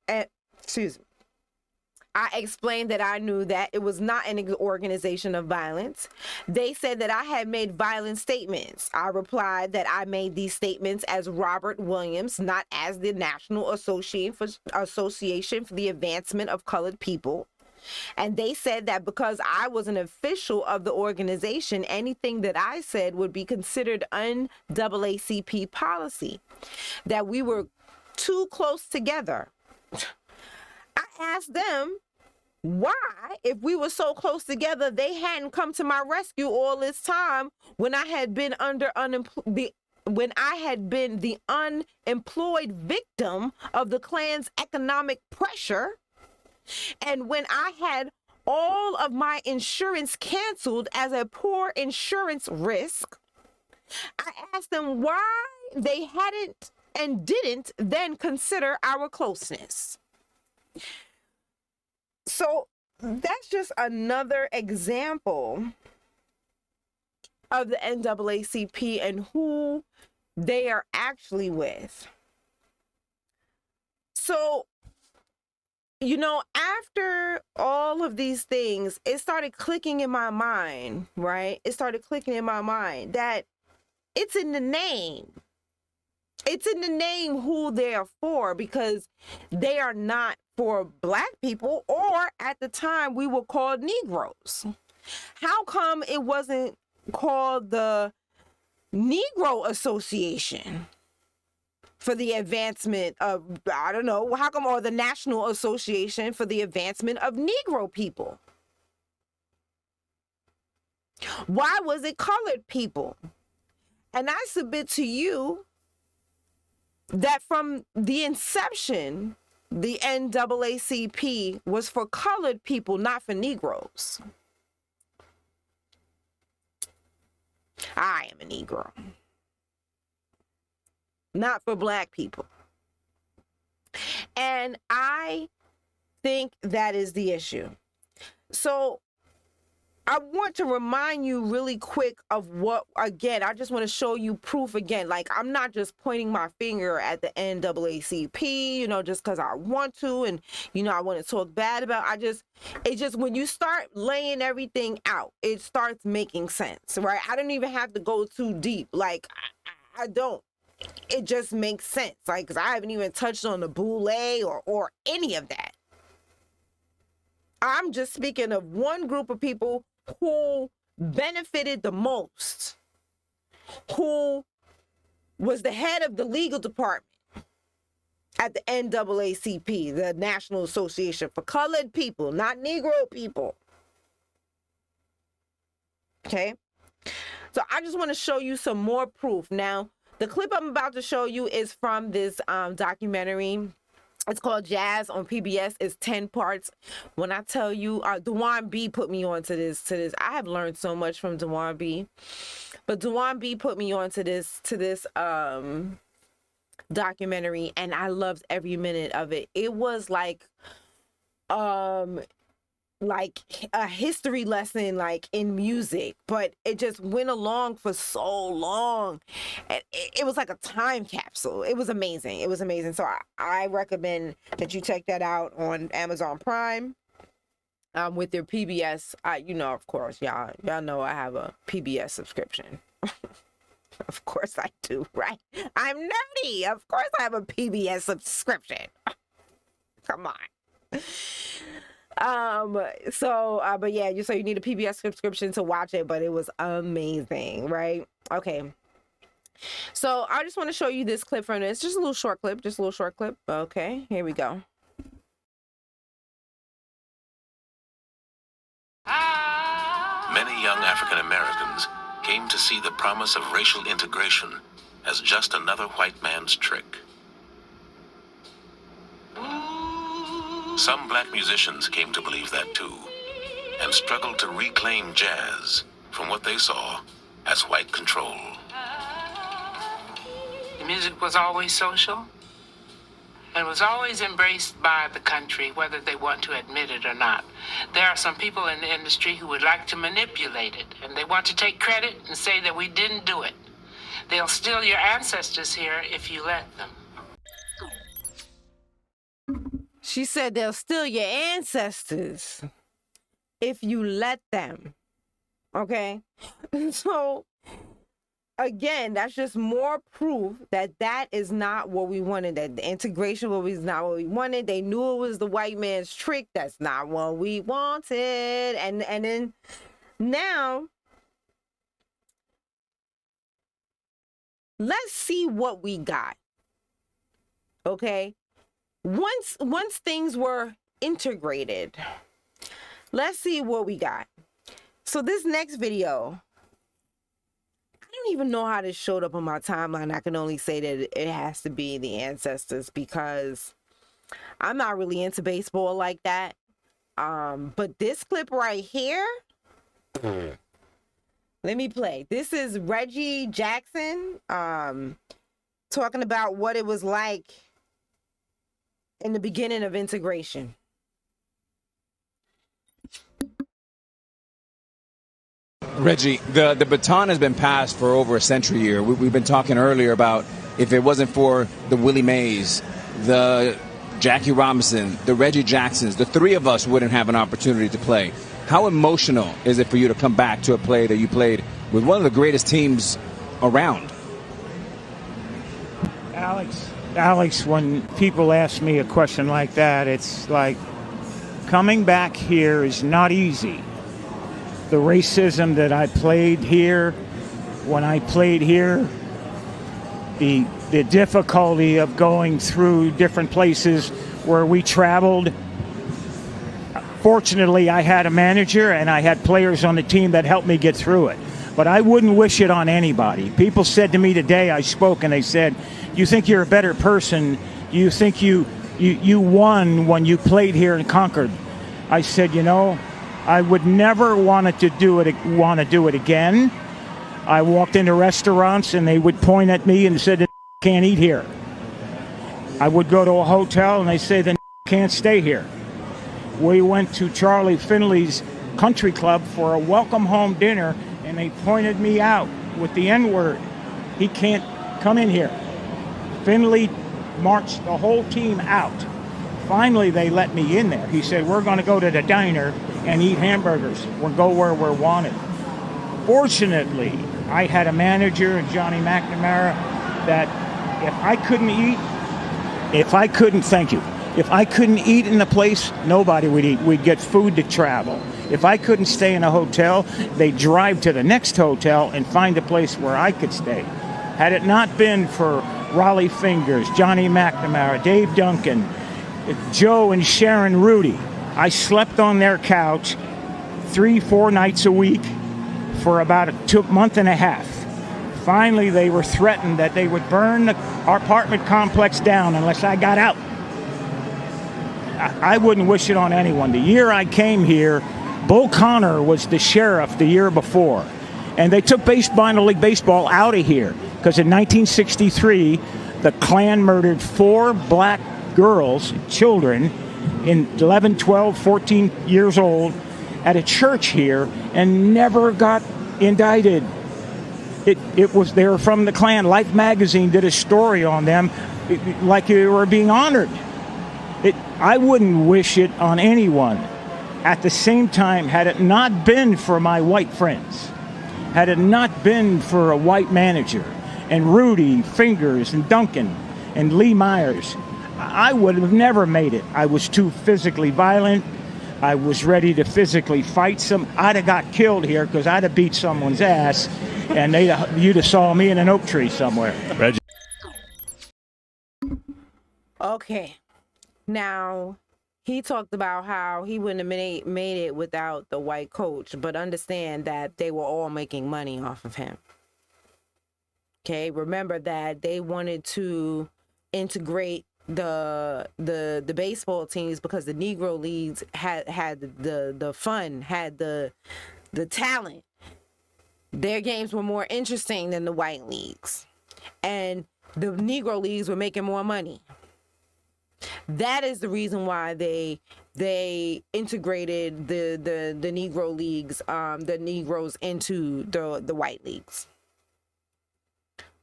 I explained that I knew that it was not an organization of violence. They said that I had made violent statements. I replied that I made these statements as Robert Williams, not as the National Association for the Advancement of Colored People. And they said that because I was an official of the organization, anything that I said would be considered NAACP policy, that we were too close together. I asked them why, if we were so close together, they hadn't come to my rescue all this time when I had been when I had been the unemployed victim of the Klan's economic pressure. And when I had all of my insurance canceled as a poor insurance risk, I asked them why they hadn't and didn't then consider our closeness. So that's just another example of the NAACP and who they are actually with. So, you know, after all of these things, it started clicking in my mind, right? It started clicking in my mind that it's in the name. It's in the name who they are for, because they are not for Black people, or at the time we were called Negroes. How come it wasn't called the Negro Association for the Advancement of, I don't know, how come, or the National Association for the Advancement of Negro People? Why was it colored people? And I submit to you that from the inception, the NAACP was for colored people, not for Negroes. I am a Negro. Not for Black people. And I think that is the issue. So I want to remind you really quick of what, again, I just want to show you proof again. Like, I'm not just pointing my finger at the NAACP, you know, just because I want to, and, you know, I want to talk bad about, it's just when you start laying everything out, it starts making sense, right? I don't even have to go too deep. Like, I don't. It just makes sense. Like, because I haven't even touched on the boule or any of that. I'm just speaking of one group of people who benefited the most, who was the head of the legal department at the NAACP, the National Association for Colored People, not Negro people. Okay? So I just want to show you some more proof. Now, the clip I'm about to show you is from this documentary. It's called Jazz on PBS. It's 10 parts. When I tell you, Juan B put me on to this. I have learned so much from Juan B. But Juan B put me on to this documentary, and I loved every minute of it. It was like a history lesson, like in music, but it just went along for so long, and it was like a time capsule. It was amazing. So I recommend that you check that out on Amazon Prime with your PBS. You know, of course, y'all know I have a PBS subscription. Of course I do, right? I'm nerdy. Of course I have a PBS subscription. Come on. But yeah, you need a PBS subscription to watch it, but it was amazing, right? Okay. So I just want to show you this clip from this. Just a little short clip. Okay, here we go. Many young African Americans came to see the promise of racial integration as just another white man's trick. Some black musicians came to believe that too, and struggled to reclaim jazz from what they saw as white control. The music was always social and was always embraced by the country, whether they want to admit it or not. There are some people in the industry who would like to manipulate it, and they want to take credit and say that we didn't do it. They'll steal your ancestors here if you let them. She said they'll steal your ancestors if you let them. Okay? So, again, that's just more proof that that is not what we wanted. That the integration was not what we wanted. They knew it was the white man's trick. That's not what we wanted. And then now, let's see what we got. Okay? Once things were integrated, let's see what we got. So this next video, I don't even know how this showed up on my timeline. I can only say that it has to be the ancestors because I'm not really into baseball like that. But this clip right here, let me play. This is Reggie Jackson talking about what it was like in the beginning of integration. Reggie, the baton has been passed for over a century here. We've been talking earlier about if it wasn't for the Willie Mays, the Jackie Robinson, the Reggie Jacksons, the three of us wouldn't have an opportunity to play. How emotional is it for you to come back to a play that you played with one of the greatest teams around? Alex, when people ask me a question like that, it's like coming back here is not easy. The racism that I played here, when I played here, the difficulty of going through different places where we traveled. Fortunately, I had a manager and I had players on the team that helped me get through it. But I wouldn't wish it on anybody. People said to me today, I spoke and they said, you think you're a better person, you think you won when you played here in Concord. I said, you know, I would never want to do it again. I walked into restaurants and they would point at me and said, can't eat here. I would go to a hotel and they say, then can't stay here. We went to Charlie Finley's country club for a welcome home dinner, and they pointed me out with the N-word. He can't come in here. Finley marched the whole team out. Finally, they let me in there. He said, we're going to go to the diner and eat hamburgers. We'll go where we're wanted. Fortunately, I had a manager, Johnny McNamara, that if I couldn't eat in the place, nobody would eat. We'd get food to travel. If I couldn't stay in a hotel, they'd drive to the next hotel and find a place where I could stay. Had it not been for Raleigh Fingers, Johnny McNamara, Dave Duncan, Joe and Sharon Rudy, I slept on their couch 3-4 nights a week for about a month and a half. Finally, they were threatened that they would burn our apartment complex down unless I got out. I wouldn't wish it on anyone. The year I came here, Bull Connor was the sheriff the year before. And they took minor league baseball out of here because in 1963, the Klan murdered 4 black girls, children, in 11, 12, 14 years old at a church here and never got indicted. They were from the Klan. Life magazine did a story on them like they were being honored. I wouldn't wish it on anyone. At the same time, had it not been for my white friends, had it not been for a white manager, and Rudy, Fingers, and Duncan, and Lee Myers, I would have never made it. I was too physically violent. I was ready to physically fight I'd have got killed here because I'd have beat someone's ass, and you'd have saw me in an oak tree somewhere. Reggie. Okay. Now, he talked about how he wouldn't have made it without the white coach, but understand that they were all making money off of him. Okay, remember that they wanted to integrate the baseball teams because the Negro leagues had the fun, had the talent. Their games were more interesting than the white leagues, and the Negro leagues were making more money. That is the reason why they integrated the Negro leagues, the Negroes into the white leagues.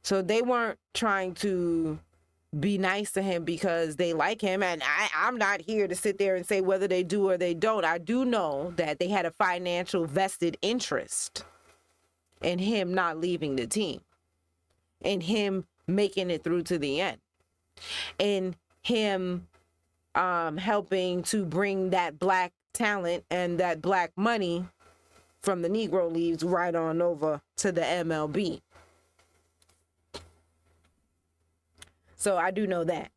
So they weren't trying to be nice to him because they like him. And I'm not here to sit there and say whether they do or they don't. I do know that they had a financial vested interest in him not leaving the team, in him making it through to the end, in him helping to bring that black talent and that black money from the Negro leagues right on over to the MLB. So I do know that.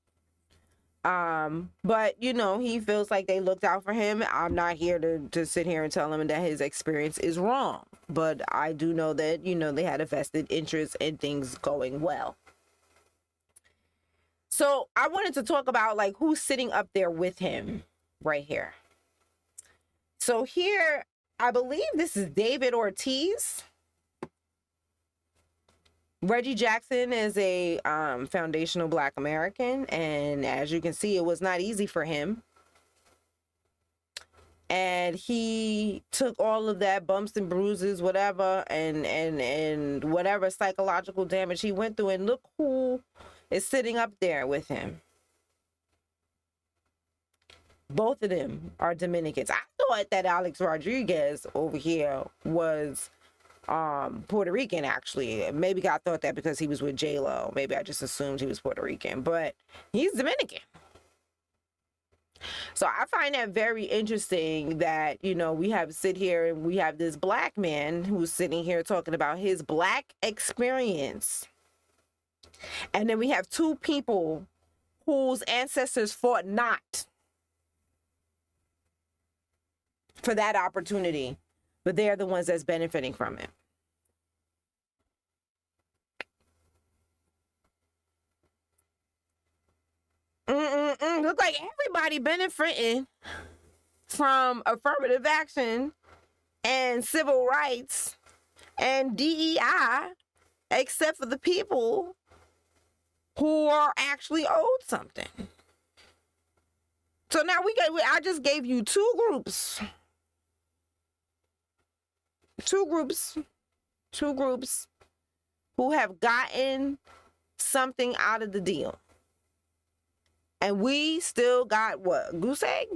But, he feels like they looked out for him. I'm not here to sit here and tell him that his experience is wrong. But I do know that, they had a vested interest in things going well. So I wanted to talk about who's sitting up there with him right here. So here, I believe this is David Ortiz. Reggie Jackson is a foundational Black American, and as you can see, it was not easy for him. And he took all of that bumps and bruises, whatever, and whatever psychological damage he went through, and look who is sitting up there with him. Both of them are Dominicans. I thought that Alex Rodriguez over here was Puerto Rican, actually. Maybe I thought that because he was with J-Lo. Maybe I just assumed he was Puerto Rican, but he's Dominican. So I find that very interesting that, we have sit here and we have this black man who's sitting here talking about his black experience. And then we have two people whose ancestors fought not for that opportunity, but they're the ones that's benefiting from it. Look like everybody benefiting from affirmative action and civil rights and DEI, except for the people who are actually owed something. So now I just gave you two groups two groups who have gotten something out of the deal. And we still got what? Goose egg?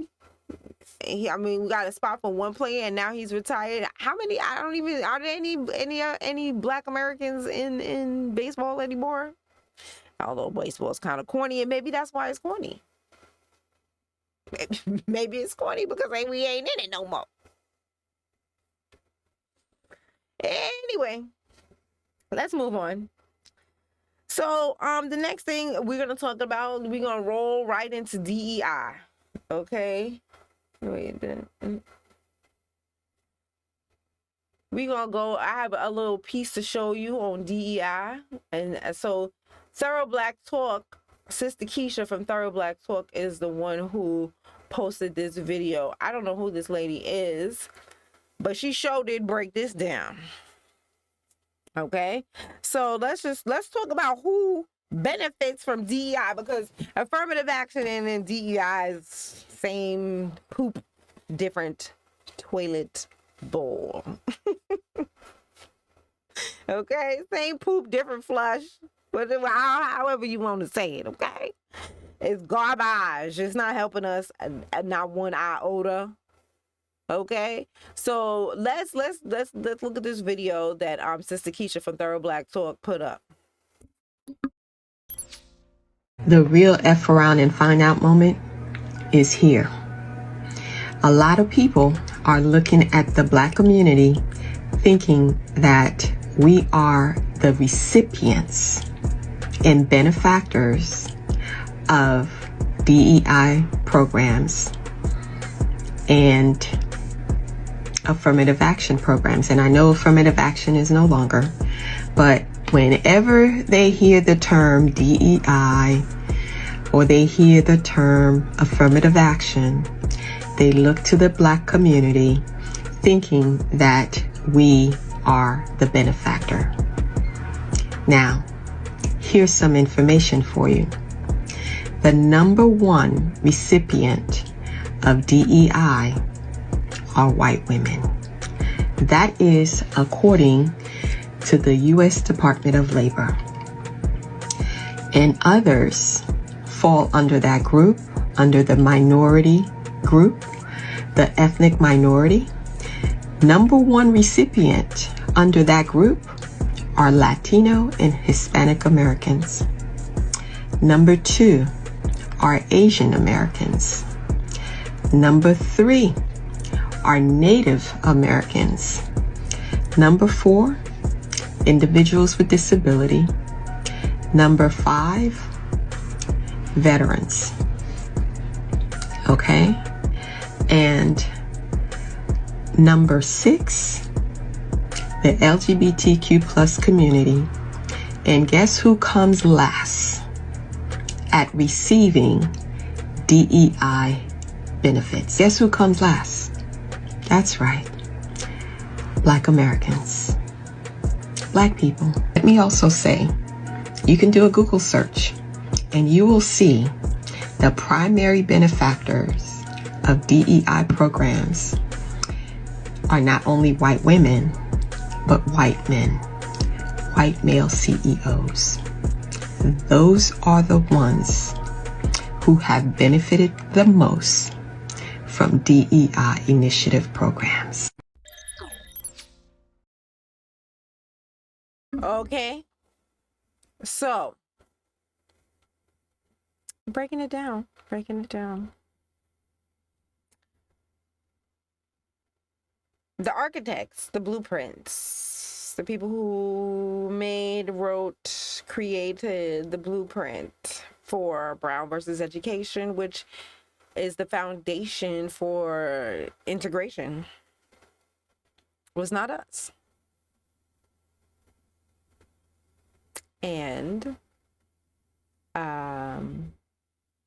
We got a spot for one player, and now he's retired. How many? I don't even. Are there any Black Americans in baseball anymore? Although baseball is kind of corny, and maybe that's why it's corny. Maybe it's corny because we ain't in it no more. Anyway, let's move on. So, the next thing we're gonna talk about, we're gonna roll right into DEI. Okay. Wait, we're gonna go. I have a little piece to show you on DEI, and so Thorough Black Talk, Sister Keisha from Thorough Black Talk is the one who posted this video. I don't know who this lady is, but she sure did break this down. Okay, so let's talk about who benefits from DEI, because affirmative action and DEI is same poop, different toilet bowl. Okay, same poop, different flush, however you want to say it. Okay, it's garbage. It's not helping us, not one iota. Okay, so let's look at this video that Sister Keisha from Thorough Black Talk put up. The real F around and find out moment is here. A lot of people are looking at the Black community thinking that we are the recipients and benefactors of DEI programs and affirmative action programs. And I know affirmative action is no longer, but whenever they hear the term DEI or they hear the term affirmative action, they look to the Black community thinking that we are the benefactor. Now, here's some information for you. The number one recipient of DEI are white women. That is according to the U.S. Department of Labor. And others fall under that group, under the minority group, the ethnic minority. Number one recipient under that group are Latino and Hispanic Americans. Number two are Asian Americans. Number three are Native Americans. Number four, individuals with disability. Number five, veterans. Okay? And number six, the LGBTQ plus community. And guess who comes last at receiving DEI benefits? Guess who comes last? That's right. Black Americans. Black people. Let me also say, you can do a Google search and you will see the primary benefactors of DEI programs are not only white women, but white men, white male CEOs. Those are the ones who have benefited the most from DEI initiative programs. Okay, so breaking it down. The architects, the blueprints, the people who made, wrote, created the blueprint for Brown versus Education, which is the foundation for integration, was not us. And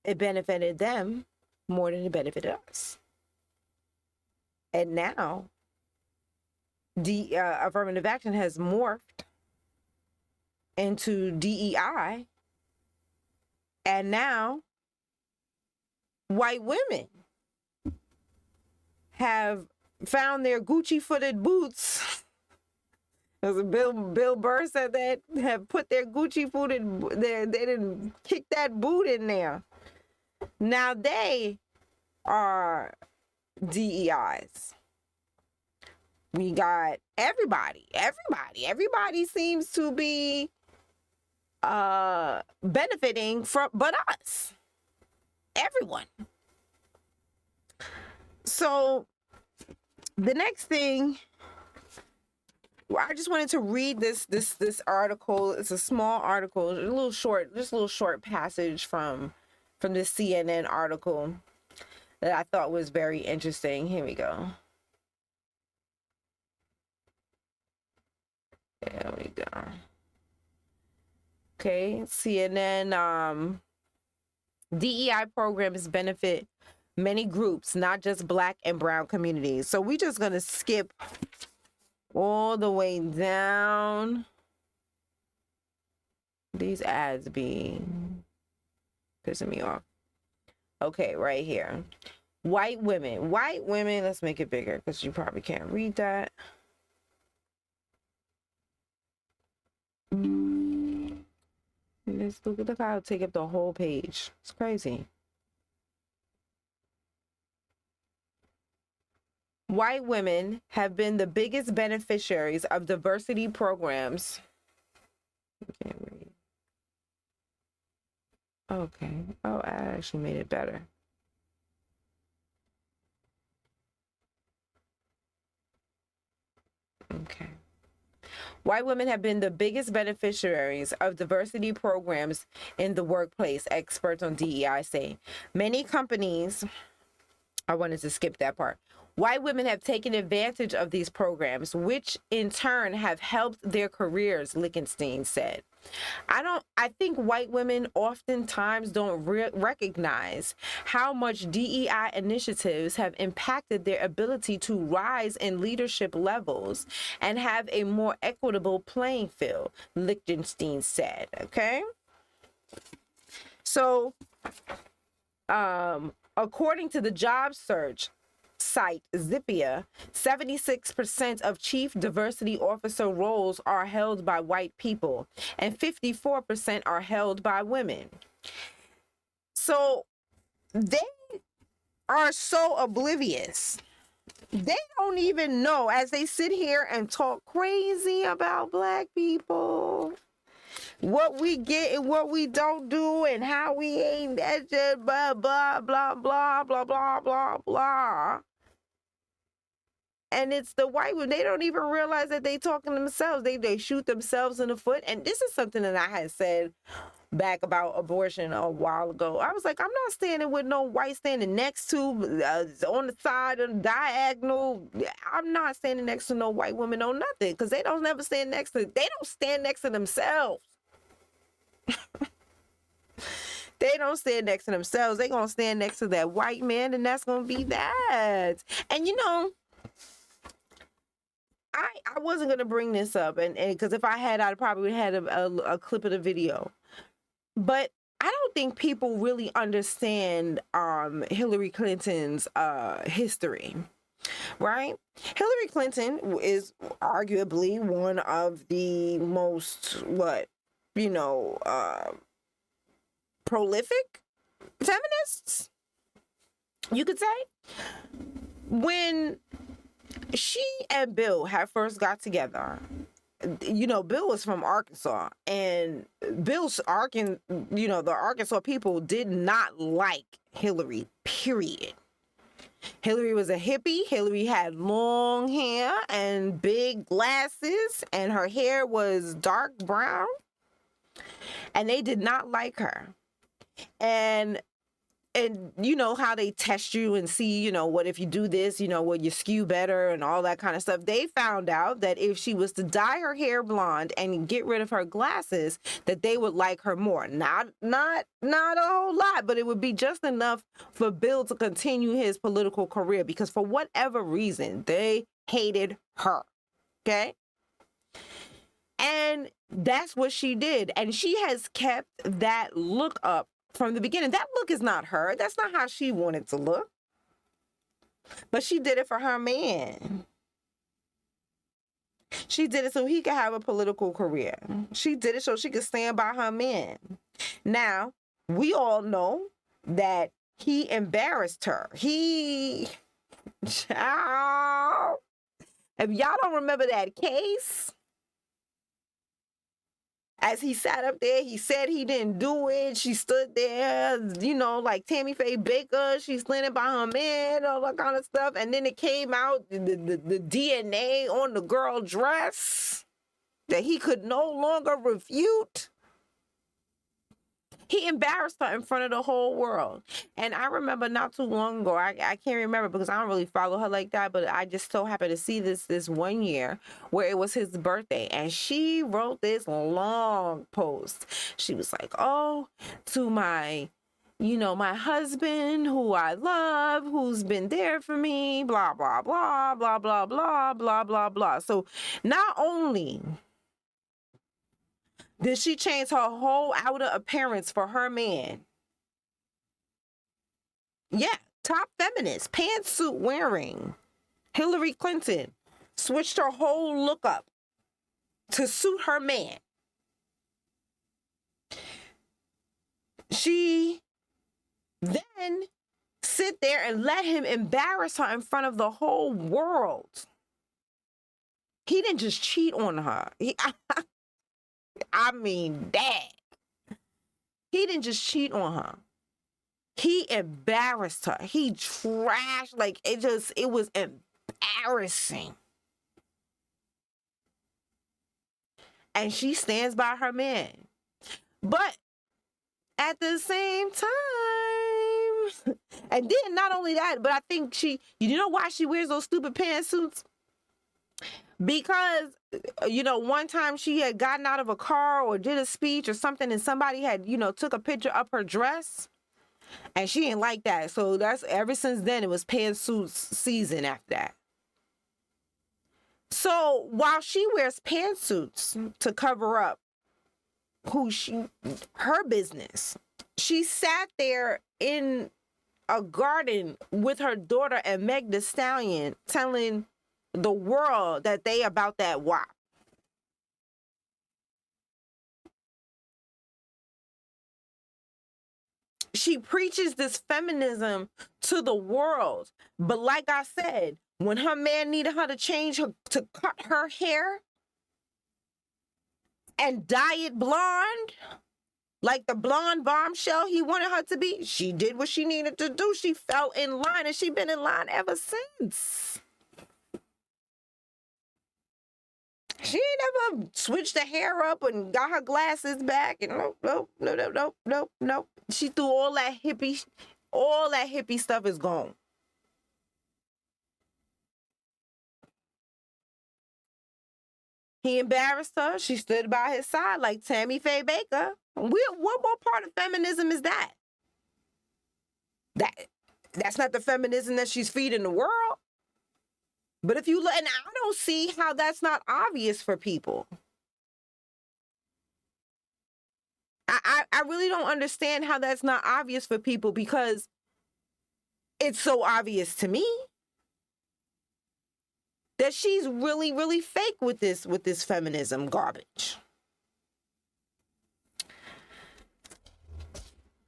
it benefited them more than it benefited us. And now the affirmative action has morphed into DEI, and now white women have found their Gucci-footed boots Because Bill Burr said that have put their Gucci food in there. They didn't kick that boot in there. Now they are DEIs. We got everybody seems to be benefiting from but us. Everyone. So the next thing, I just wanted to read this article. It's a small article, a little short passage from this CNN article that I thought was very interesting. Here we go. There we go. Okay, CNN, DEI programs benefit many groups, not just Black and brown communities. So we're just going to skip all the way down. These ads be pissing me off. Okay, right here. White women, let's make it bigger because you probably can't read that. Look how it'll take up the whole page. It's crazy. White women have been the biggest beneficiaries of diversity programs. I can't read. Okay. Oh, I actually made it better. Okay. White women have been the biggest beneficiaries of diversity programs in the workplace, experts on DEI say. Many companies, I wanted to skip that part. White women have taken advantage of these programs, which in turn have helped their careers, Lichtenstein said. I think white women oftentimes don't recognize how much DEI initiatives have impacted their ability to rise in leadership levels and have a more equitable playing field, Lichtenstein said, okay? So, according to the job search site Zippia, 76% of chief diversity officer roles are held by white people and 54% are held by women. So they are so oblivious. They don't even know, as they sit here and talk crazy about Black people, what we get and what we don't do and how we ain't that shit, blah, blah, blah, blah, blah, blah, blah, blah. And it's the white women. They don't even realize that they talking to themselves. They shoot themselves in the foot. And this is something that I had said back about abortion a while ago. I was like, I'm not standing with no white standing next to, on the side of the diagonal. I'm not standing next to no white woman on nothing because they don't never stand next to, they don't stand next to themselves. They don't stand next to themselves. They're going to stand next to that white man, and that's going to be that. And you know, I wasn't going to bring this up, and because if I had, I'd probably had a clip of the video. But I don't think people really understand Hillary Clinton's history, right? Hillary Clinton is arguably one of the most, prolific feminists, you could say. When she and Bill had first got together, you know, Bill was from Arkansas, and the Arkansas people did not like Hillary, period. Hillary was a hippie. Hillary had long hair and big glasses, and her hair was dark brown, and they did not like her. And you know how they test you and see, you know, what if you do this, you know, will you skew better and all that kind of stuff. They found out that if she was to dye her hair blonde and get rid of her glasses, that they would like her more. Not a whole lot, but it would be just enough for Bill to continue his political career, because for whatever reason, they hated her. Okay? And that's what she did. And she has kept that look up from the beginning. That look is not her. That's not how she wanted to look. But she did it for her man. She did it so he could have a political career. She did it so she could stand by her man. Now, we all know that he embarrassed her. Child, if y'all don't remember that case, as he sat up there, he said he didn't do it. She stood there, you know, like Tammy Faye Baker. She's standing by her man, all that kind of stuff. And then it came out, the DNA on the girl dress that he could no longer refute. He embarrassed her in front of the whole world. And I remember not too long ago, I can't remember because I don't really follow her like that, but I just so happened to see this one year where it was his birthday. And she wrote this long post. She was like, oh, to my, you know, my husband who I love, who's been there for me, blah, blah, blah, blah, blah, blah, blah, blah, blah. So not only did she change her whole outer appearance for her man? Yeah, top feminist, pantsuit wearing. Hillary Clinton switched her whole look up to suit her man. She then sit there and let him embarrass her in front of the whole world. He didn't just cheat on her. I mean, dang. He didn't just cheat on her. He embarrassed her. He trashed, like, it was embarrassing. And she stands by her man. But at the same time, and then not only that, but I think you know why she wears those stupid pantsuits? Because, you know, one time she had gotten out of a car or did a speech or something and somebody had, you know, took a picture of her dress and she didn't like that. So that's ever since then, it was pantsuits season after that. So while she wears pantsuits to cover up her business, she sat there in a garden with her daughter and Meg Thee Stallion telling the world that they about that WAP. She preaches this feminism to the world. But like I said, when her man needed her to to cut her hair and dye it blonde, like the blonde bombshell he wanted her to be, she did what she needed to do. She fell in line and she's been in line ever since. She ain't never switched the hair up and got her glasses back. And nope. She threw all that hippie stuff is gone. He embarrassed her. She stood by his side like Tammy Faye Baker. What more part of feminism is that? That's not the feminism that she's feeding the world. But if you look, and I don't see how that's not obvious for people. I really don't understand how that's not obvious for people because it's so obvious to me that she's really, really fake with this feminism garbage.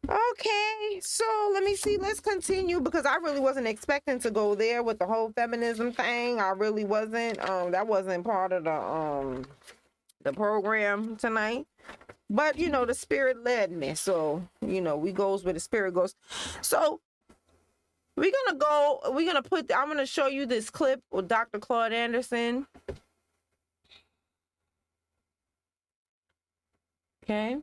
Okay, so let me see. Let's continue because I really wasn't expecting to go there with the whole feminism thing. I really wasn't. That wasn't part of the program tonight. But you know, the spirit led me. So, you know, we goes where the spirit goes. So I'm gonna show you this clip with Dr. Claude Anderson. Okay.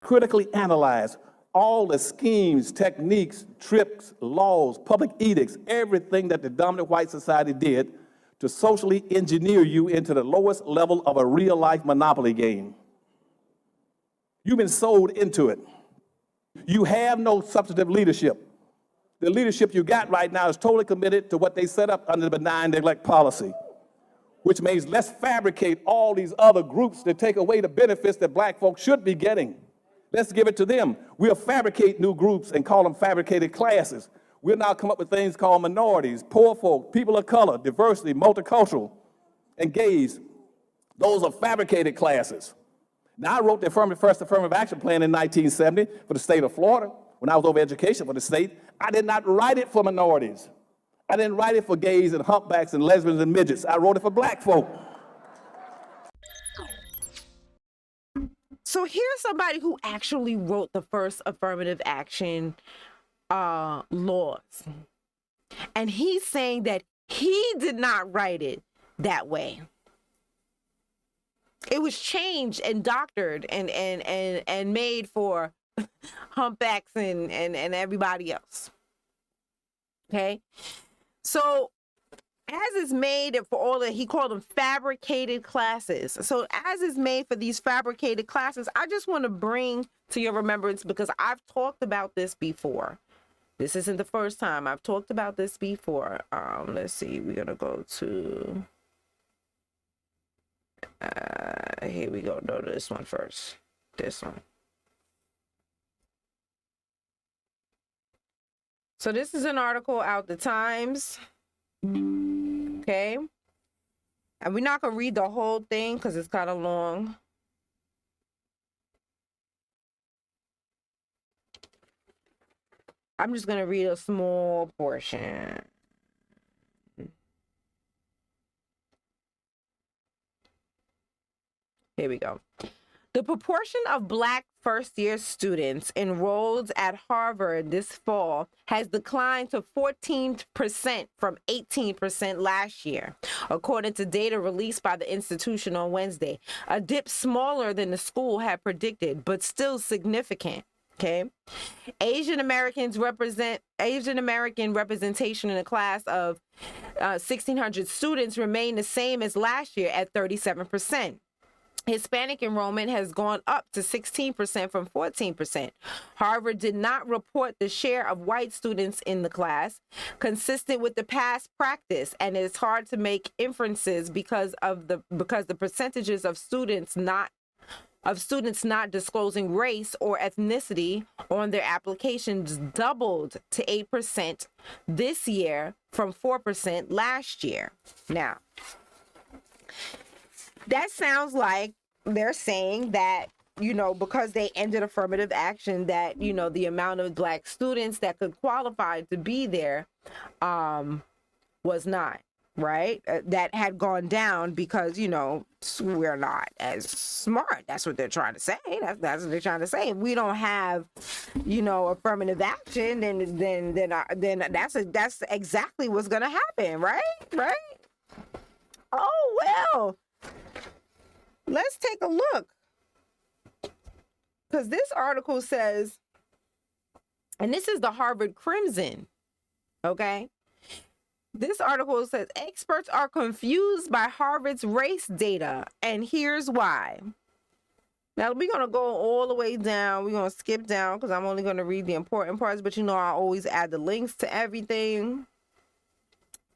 Critically analyze all the schemes, techniques, tricks, laws, public edicts, everything that the dominant white society did to socially engineer you into the lowest level of a real-life monopoly game. You've been sold into it. You have no substantive leadership. The leadership you got right now is totally committed to what they set up under the benign neglect policy, which means let's fabricate all these other groups to take away the benefits that black folks should be getting. Let's give it to them. We'll fabricate new groups and call them fabricated classes. We're now come up with things called minorities, poor folk, people of color, diversity, multicultural, and gays. Those are fabricated classes. Now, I wrote the first affirmative action plan in 1970 for the state of Florida. When I was over education for the state, I did not write it for minorities. I didn't write it for gays and humpbacks and lesbians and midgets. I wrote it for black folk. So here's somebody who actually wrote the first affirmative action laws. And he's saying that he did not write it that way. It was changed and doctored and made for humpbacks and everybody else. Okay? So as is made for all that, he called them fabricated classes. So as is made for these fabricated classes, I just want to bring to your remembrance, because I've talked about this before. This isn't the first time. I've talked about this before. Let's see. We're going to go to... here we go. No, this one first. This one. So this is an article out the Times. Okay. And we're not going to read the whole thing because it's kind of long. I'm just going to read a small portion. Here we go. The proportion of Black first-year students enrolled at Harvard this fall has declined to 14% from 18% last year, according to data released by the institution on Wednesday. A dip smaller than the school had predicted, but still significant. Okay. Asian American representation in a class of 1,600 students remained the same as last year at 37%. Hispanic enrollment has gone up to 16% from 14%. Harvard did not report the share of white students in the class, consistent with the past practice, and it's hard to make inferences because the percentages of students not disclosing race or ethnicity on their applications doubled to 8% this year from 4% last year. Now, that sounds like they're saying that, because they ended affirmative action, that, the amount of Black students that could qualify to be there was not, right? That had gone down because, we're not as smart. That's what they're trying to say. That's what they're trying to say. If we don't have, affirmative action, then that's exactly what's going to happen, right? Right? Oh, well. Let's take a look, because this article says, and this is the Harvard Crimson, okay? This article says, experts are confused by Harvard's race data, and here's why. Now, we're going to go all the way down. We're going to skip down because I'm only going to read the important parts, but I always add the links to everything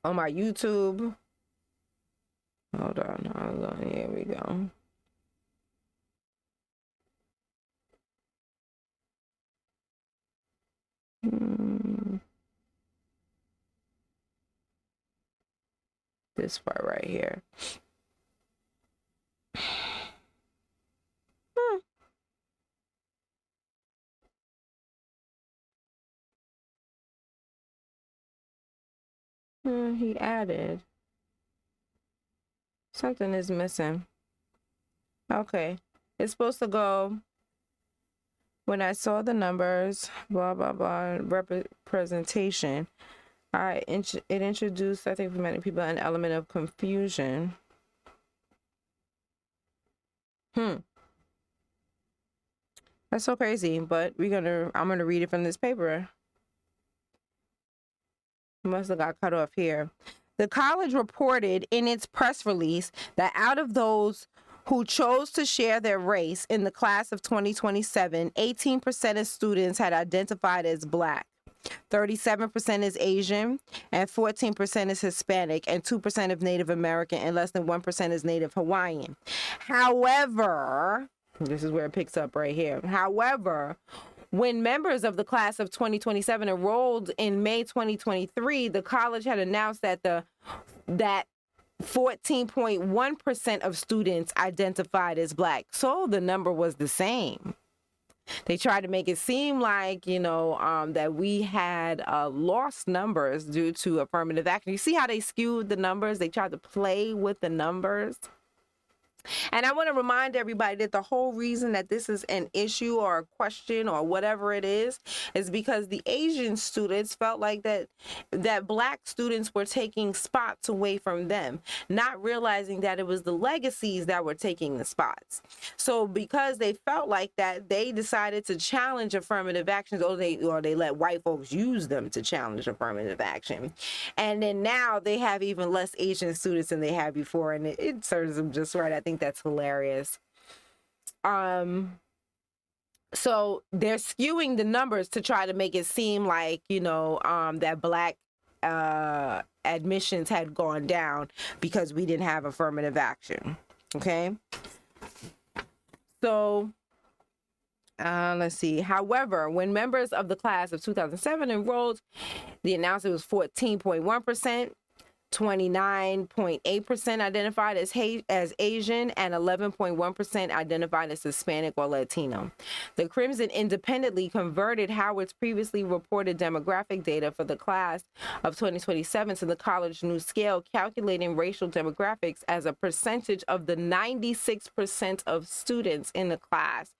on my YouTube. Hold on. Here we go. This part right here. He added. Something is missing. Okay. It's supposed to go, when I saw the numbers, blah, blah, blah, representation, it introduced, I think for many people, an element of confusion. That's so crazy, but I'm gonna read it from this paper. Must have got cut off here. The college reported in its press release that out of those who chose to share their race in the class of 2027, 18% of students had identified as Black, 37% is Asian, and 14% is Hispanic, and 2% of Native American, and less than 1% is Native Hawaiian. However, this is where it picks up right here. However, When members of the class of 2027 enrolled in May 2023, the college had announced that 14.1% of students identified as Black. So the number was the same. They tried to make it seem like, that we had lost numbers due to affirmative action. You see how they skewed the numbers? They tried to play with the numbers. And I want to remind everybody that the whole reason that this is an issue or a question or whatever it is because the Asian students felt like that Black students were taking spots away from them, not realizing that it was the legacies that were taking the spots. So because they felt like that, they decided to challenge affirmative actions, or they let white folks use them to challenge affirmative action. And then now they have even less Asian students than they had before, and it serves them just right. I think that's hilarious. So they're skewing the numbers to try to make it seem like, that Black admissions had gone down because we didn't have affirmative action. Okay. So let's see. However, when members of the class of 2007 enrolled, the announcement was 14.1%. 29.8% identified as Asian, and 11.1% identified as Hispanic or Latino. The Crimson independently converted Howard's previously reported demographic data for the class of 2027 to the college new scale, calculating racial demographics as a percentage of the 96% of students in the class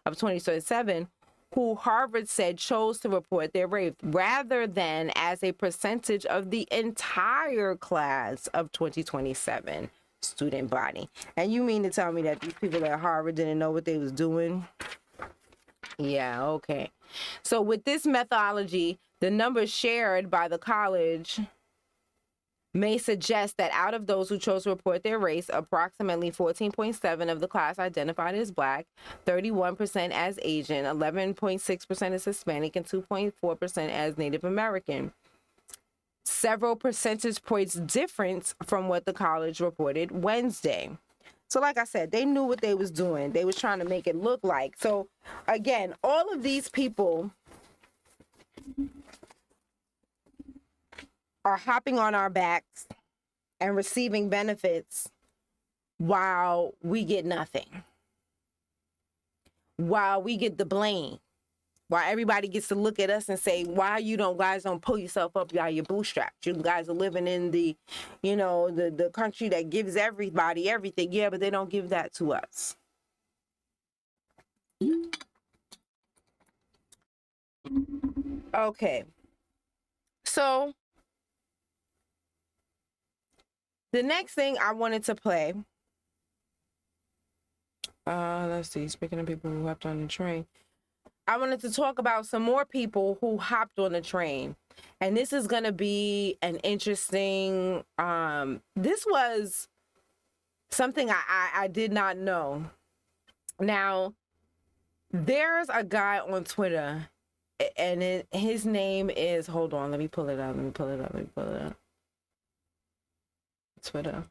of 2027 who Harvard said chose to report their race, rather than as a percentage of the entire class of 2027 student body. And you mean to tell me that these people at Harvard didn't know what they was doing? Yeah, okay. So with this methodology, the numbers shared by the college may suggest that out of those who chose to report their race, approximately 14.7% of the class identified as Black, 31% as Asian, 11.6% as Hispanic, and 2.4% as Native American. Several percentage points difference from what the college reported Wednesday. So like I said, they knew what they was doing. They was trying to make it look like. So again, all of these people are hopping on our backs and receiving benefits while we get nothing, while we get the blame, while everybody gets to look at us and say, why you guys don't pull yourself up by your bootstraps? You guys are living in the country that gives everybody everything. Yeah, but they don't give that to us. Okay. So the next thing I wanted to play, let's see, speaking of people who hopped on the train, I wanted to talk about some more people who hopped on the train. And this is going to be an interesting, this was something I did not know. Now, there's a guy on Twitter, and his name is, hold on, let me pull it up. Twitter.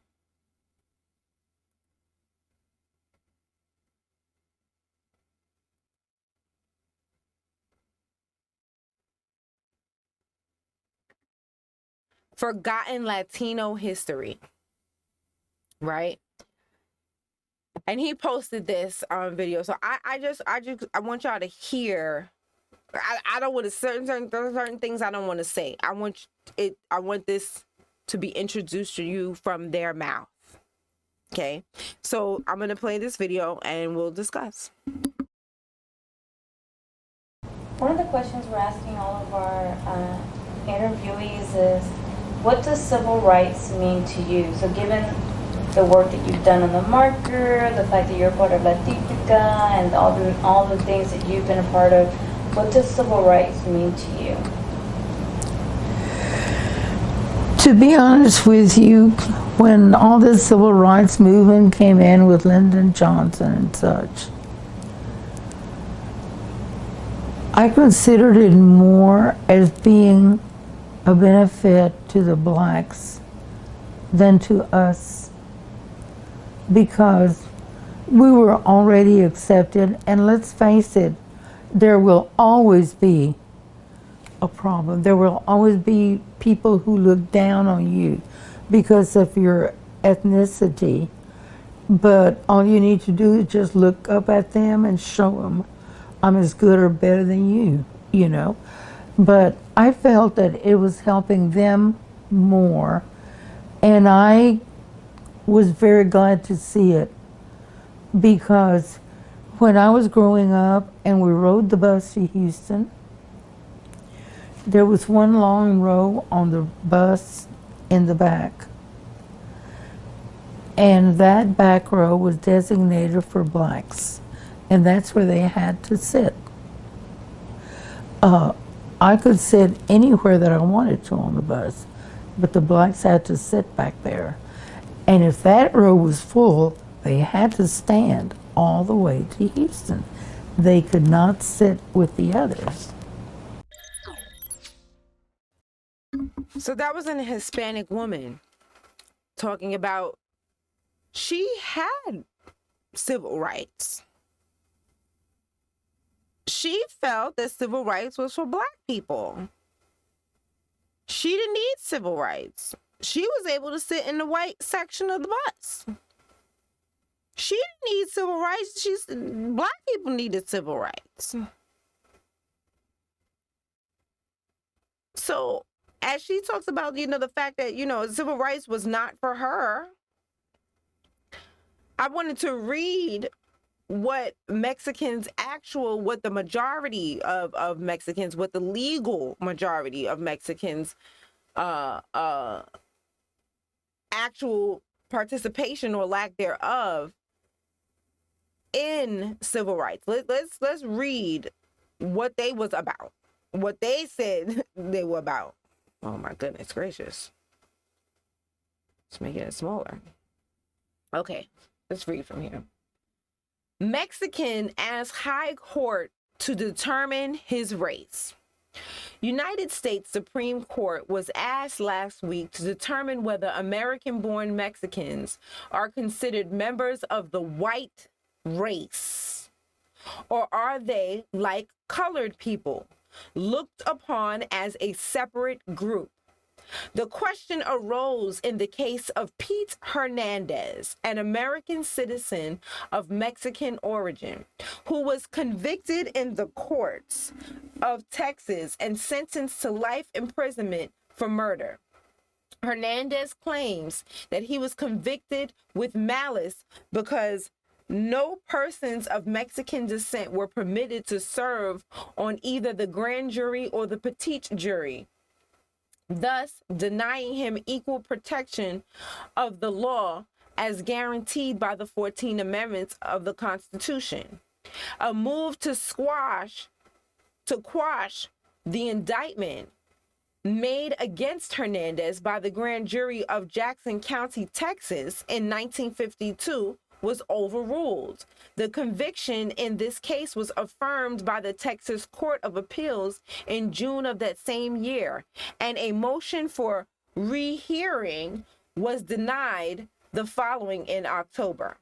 Forgotten Latino History, right? And he posted this video. So I want y'all to hear. I don't want to certain things I don't want to say. I want this to be introduced to you from their mouth. Okay, so I'm gonna play this video and we'll discuss. One of the questions we're asking all of our interviewees is, what does civil rights mean to you? So given the work that you've done on the marker, the fact that you're part of La Típica, and all the things that you've been a part of, what does civil rights mean to you? To be honest with you, when all this civil rights movement came in with Lyndon Johnson and such, I considered it more as being a benefit to the blacks than to us, because we were already accepted, and let's face it, there will always be a problem. There will always be people who look down on you because of your ethnicity. But all you need to do is just look up at them and show them I'm as good or better than you, you know. But I felt that it was helping them more, and I was very glad to see it, because when I was growing up and we rode the bus to Houston, there was one long row on the bus in the back. And that back row was designated for blacks. And that's where they had to sit. I could sit anywhere that I wanted to on the bus, but the blacks had to sit back there. And if that row was full, they had to stand all the way to Houston. They could not sit with the others. So that was a Hispanic woman talking about she had civil rights. She felt that civil rights was for black people. She didn't need civil rights. She was able to sit in the white section of the bus. She didn't need civil rights. Black people needed civil rights. So as she talks about, the fact that, civil rights was not for her, I wanted to read what what the majority of Mexicans, what the legal majority of Mexicans, actual participation or lack thereof in civil rights. Let's read what they was about, what they said they were about. Oh my goodness gracious. Let's make it smaller. Okay, let's read from here. Mexican asks High Court to determine his race. United States Supreme Court was asked last week to determine whether American-born Mexicans are considered members of the white race, or are they, like colored people, looked upon as a separate group. The question arose in the case of Pete Hernandez, an American citizen of Mexican origin, who was convicted in the courts of Texas and sentenced to life imprisonment for murder. Hernandez claims that he was convicted with malice because no persons of Mexican descent were permitted to serve on either the grand jury or the petite jury, thus denying him equal protection of the law as guaranteed by the 14 Amendments of the Constitution. A move to quash the indictment made against Hernandez by the grand jury of Jackson County, Texas in 1952 was overruled. The conviction in this case was affirmed by the Texas Court of Appeals in June of that same year, and a motion for rehearing was denied the following in October.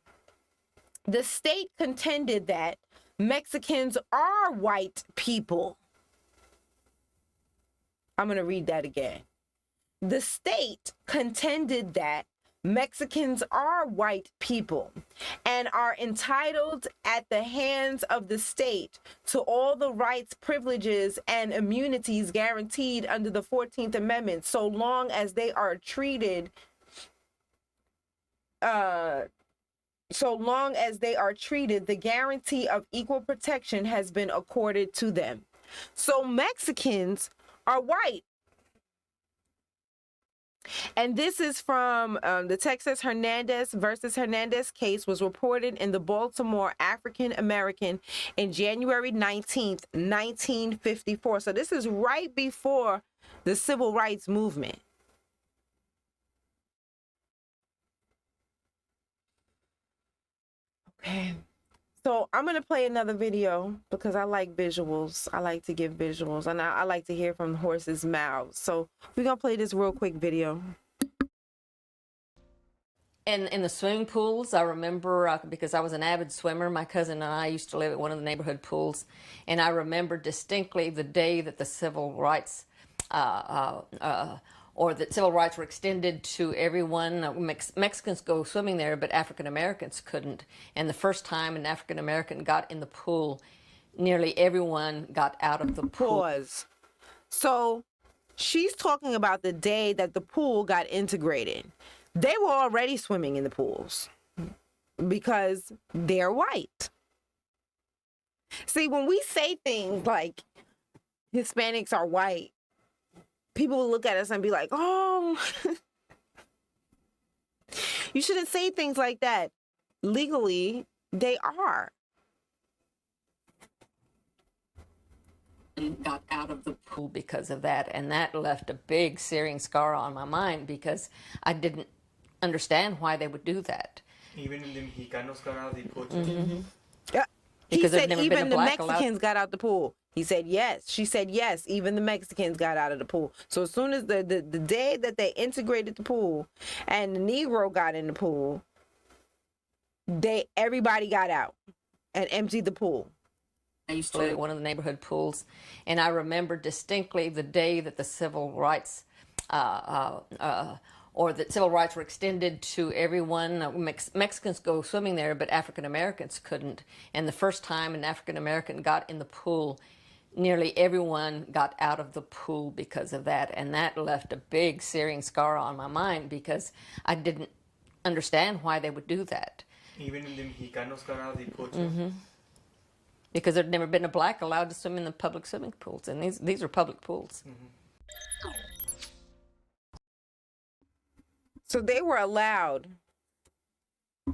The state contended that Mexicans are white people. I'm going to read that again. The state contended that Mexicans are white people and are entitled at the hands of the state to all the rights, privileges, and immunities guaranteed under the 14th Amendment, so long as they are treated the guarantee of equal protection has been accorded to them. So Mexicans are white. And this is from the Texas Hernandez versus Hernandez case, was reported in the Baltimore African American in January 19th, 1954. So this is right before the civil rights movement. Okay. So I'm going to play another video because I like visuals. I like to give visuals, and I like to hear from horses' mouths. So we're going to play this real quick video. In the swimming pools, I remember, because I was an avid swimmer, my cousin and I used to live at one of the neighborhood pools, and I remember distinctly the day that the civil rights, or that civil rights were extended to everyone. Mexicans go swimming there, but African Americans couldn't. And the first time an African American got in the pool, nearly everyone got out of the pool. Pause. So she's talking about the day that the pool got integrated. They were already swimming in the pools because they're white. See, when we say things like Hispanics are white, people will look at us and be like, oh, you shouldn't say things like that. Legally, they are. Got out of the pool because of that, and that left a big searing scar on my mind because I didn't understand why they would do that. Even the Mexicanos got out of the pool. Yeah. He Because said there'd never been even a the black Mexicans allowed. got out the pool. He said yes. She said yes. Even the Mexicans got out of the pool. So as soon as the day that they integrated the pool and the Negro got in the pool, everybody got out and emptied the pool. I used to live at one of the neighborhood pools, and I remember distinctly the day that the civil rights, or that civil rights were extended to everyone. Mexicans go swimming there, but African Americans couldn't. And the first time an African American got in the pool, nearly everyone got out of the pool because of that. And that left a big searing scar on my mind because I didn't understand why they would do that. Even the Mexicanos got out of the pool. Because there'd never been a black allowed to swim in the public swimming pools, and these are public pools. So they were allowed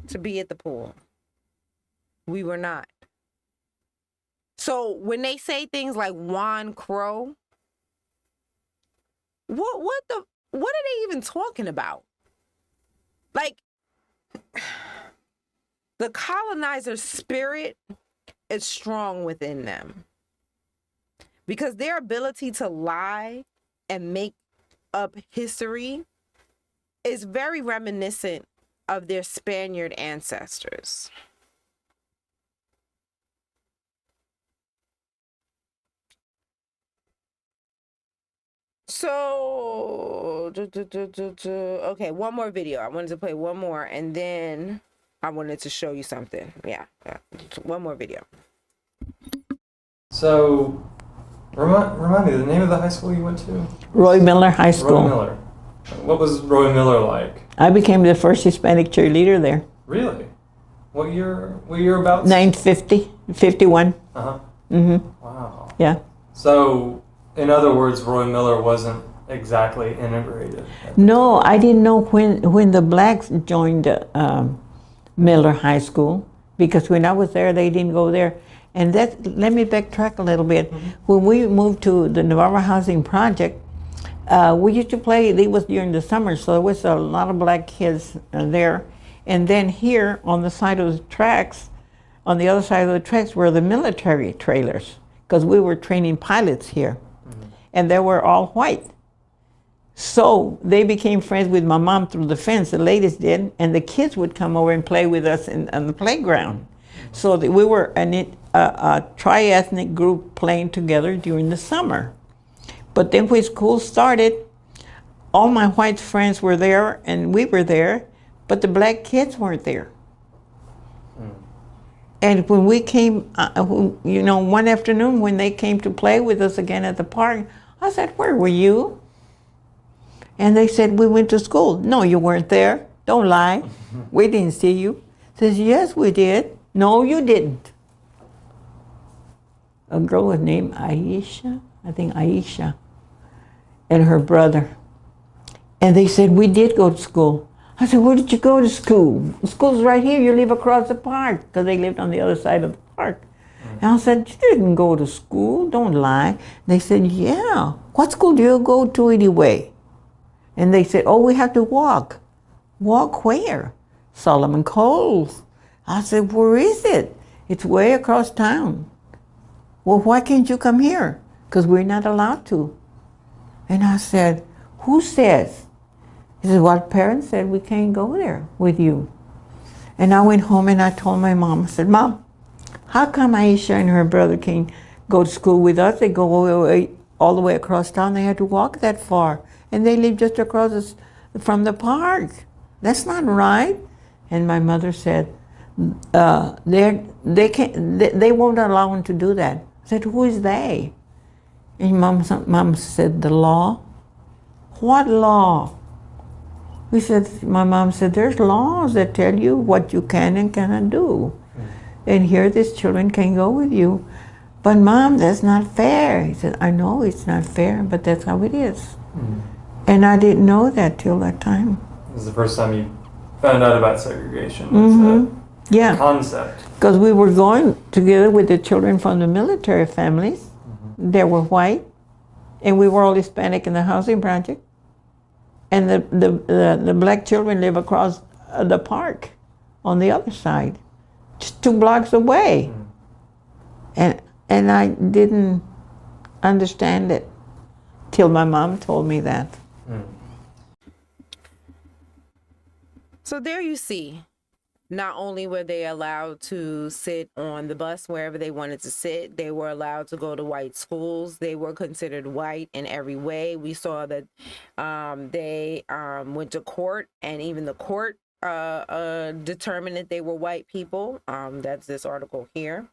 to be at the pool. We were not. So when they say things like Juan Crow, what are they even talking about? Like, the colonizer spirit is strong within them because their ability to lie and make up history is very reminiscent of their Spaniard ancestors. So, okay, one more video. I wanted to play one more, and then I wanted to show you something. Yeah. One more video. So, remind me, the name of the high school you went to? Roy Miller High School. Roy Miller. What was Roy Miller like? I became the first Hispanic cheerleader there. Really? What year about? 51. Uh-huh. Mm-hmm. Wow. Yeah. So, in other words, Roy Miller wasn't exactly integrated. No, I didn't know when the blacks joined Miller High School, because when I was there, they didn't go there. And let me backtrack a little bit. Mm-hmm. When we moved to the Navarro Housing Project, we used to play, it was during the summer, so there was a lot of black kids there. And then here on the side of the tracks, on the other side of the tracks were the military trailers, because we were training pilots here. Mm-hmm. And they were all white. So they became friends with my mom through the fence, the ladies did, and the kids would come over and play with us on the playground. So we were a tri-ethnic group playing together during the summer. But then when school started, all my white friends were there and we were there, but the black kids weren't there. And when we came, one afternoon when they came to play with us again at the park, I said, "Where were you?" And they said, "We went to school." "No, you weren't there. Don't lie. We didn't see you." Says, "Yes, we did." "No, you didn't." A girl was named Aisha, I think Aisha, and her brother. And they said, "We did go to school." I said, "Where did you go to school?" "School's right here. You live across the park," because they lived on the other side of the park. And I said, "You didn't go to school. Don't lie." They said, "Yeah. What school do you go to anyway?" And they said, "Oh, we have to walk." "Walk where?" "Solomon Coles." I said, "Where is it?" "It's way across town." "Well, why can't you come here?" "Because we're not allowed to." And I said, "Who says?" He said, well, parents said we can't go there with you. And I went home and I told my mom, I said, Mom, how come Aisha and her brother can't go to school with us? They go all the way across town. They had to walk that far. And they live just across from the park. That's not right. And my mother said, they won't allow them to do that. I said, who is they? And mom said, the law. What law? My mom said, there's laws that tell you what you can and cannot do. And here these children can go with you. But Mom, that's not fair. He said, I know it's not fair, but that's how it is. And I didn't know that till that time. This is the first time you found out about segregation. It's a concept. Because we were going together with the children from the military families. They were white, and we were all Hispanic in the housing project. And the black children live across the park on the other side, just 2 blocks away. And I didn't understand it till my mom told me that. So there you see, not only were they allowed to sit on the bus wherever they wanted to sit, they were allowed to go to white schools. They were considered white in every way. We saw that they went to court, and even the court determined that they were white people. That's this article here.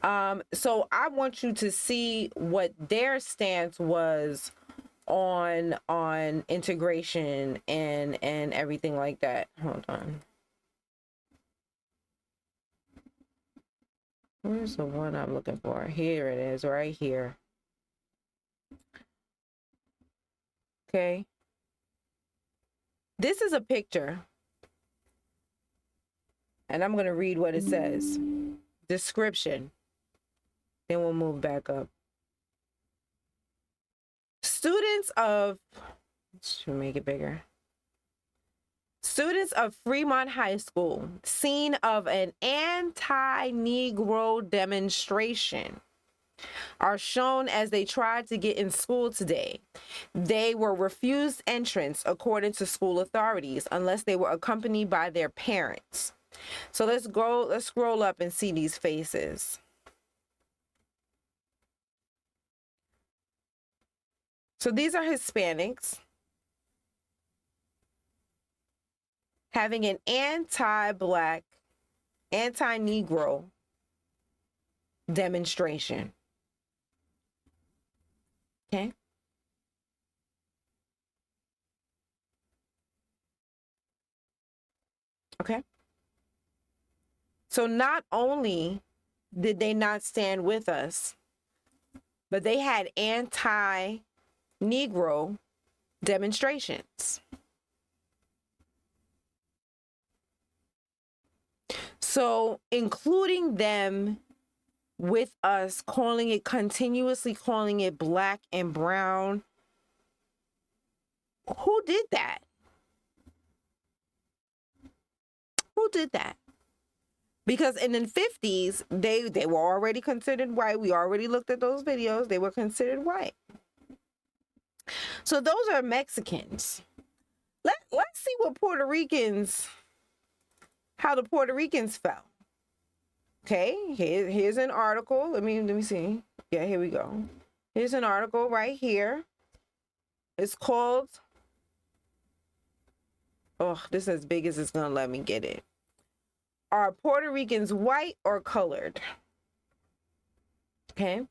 So I want you to see what their stance was on integration and everything like that. Hold on. Where's the one I'm looking for? Here it is, right here. Okay. This is a picture. And I'm going to read what it says. Description. Then we'll move back up. Students of, should make it bigger. Students of Fremont High School, scene of an anti-Negro demonstration, are shown as they tried to get in school today. They were refused entrance according to school authorities unless they were accompanied by their parents. So let's scroll up and see these faces. So these are Hispanics having an anti-Black, anti-Negro demonstration. Okay. Okay. So not only did they not stand with us, but they had anti-Negro demonstrations. So including them with us, continuously calling it black and brown. Who did that? Who did that? Because in the 50s, they were already considered white. We already looked at those videos. They were considered white. So those are Mexicans. Let's see what how the Puerto Ricans felt. Okay, here's an article. Let me see. Yeah, here we go. Here's an article right here. It's called, this is as big as it's gonna let me get it. Are Puerto Ricans white or colored? Okay.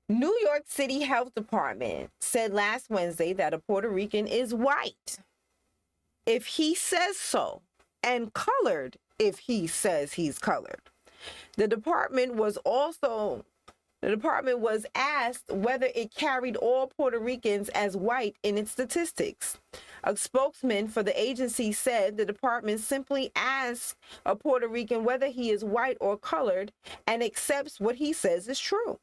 New York City Health Department said last Wednesday that a Puerto Rican is white if he says so, and colored if he says he's colored. The department was asked whether it carried all Puerto Ricans as white in its statistics. A spokesman for the agency said the department simply asks a Puerto Rican whether he is white or colored and accepts what he says is true.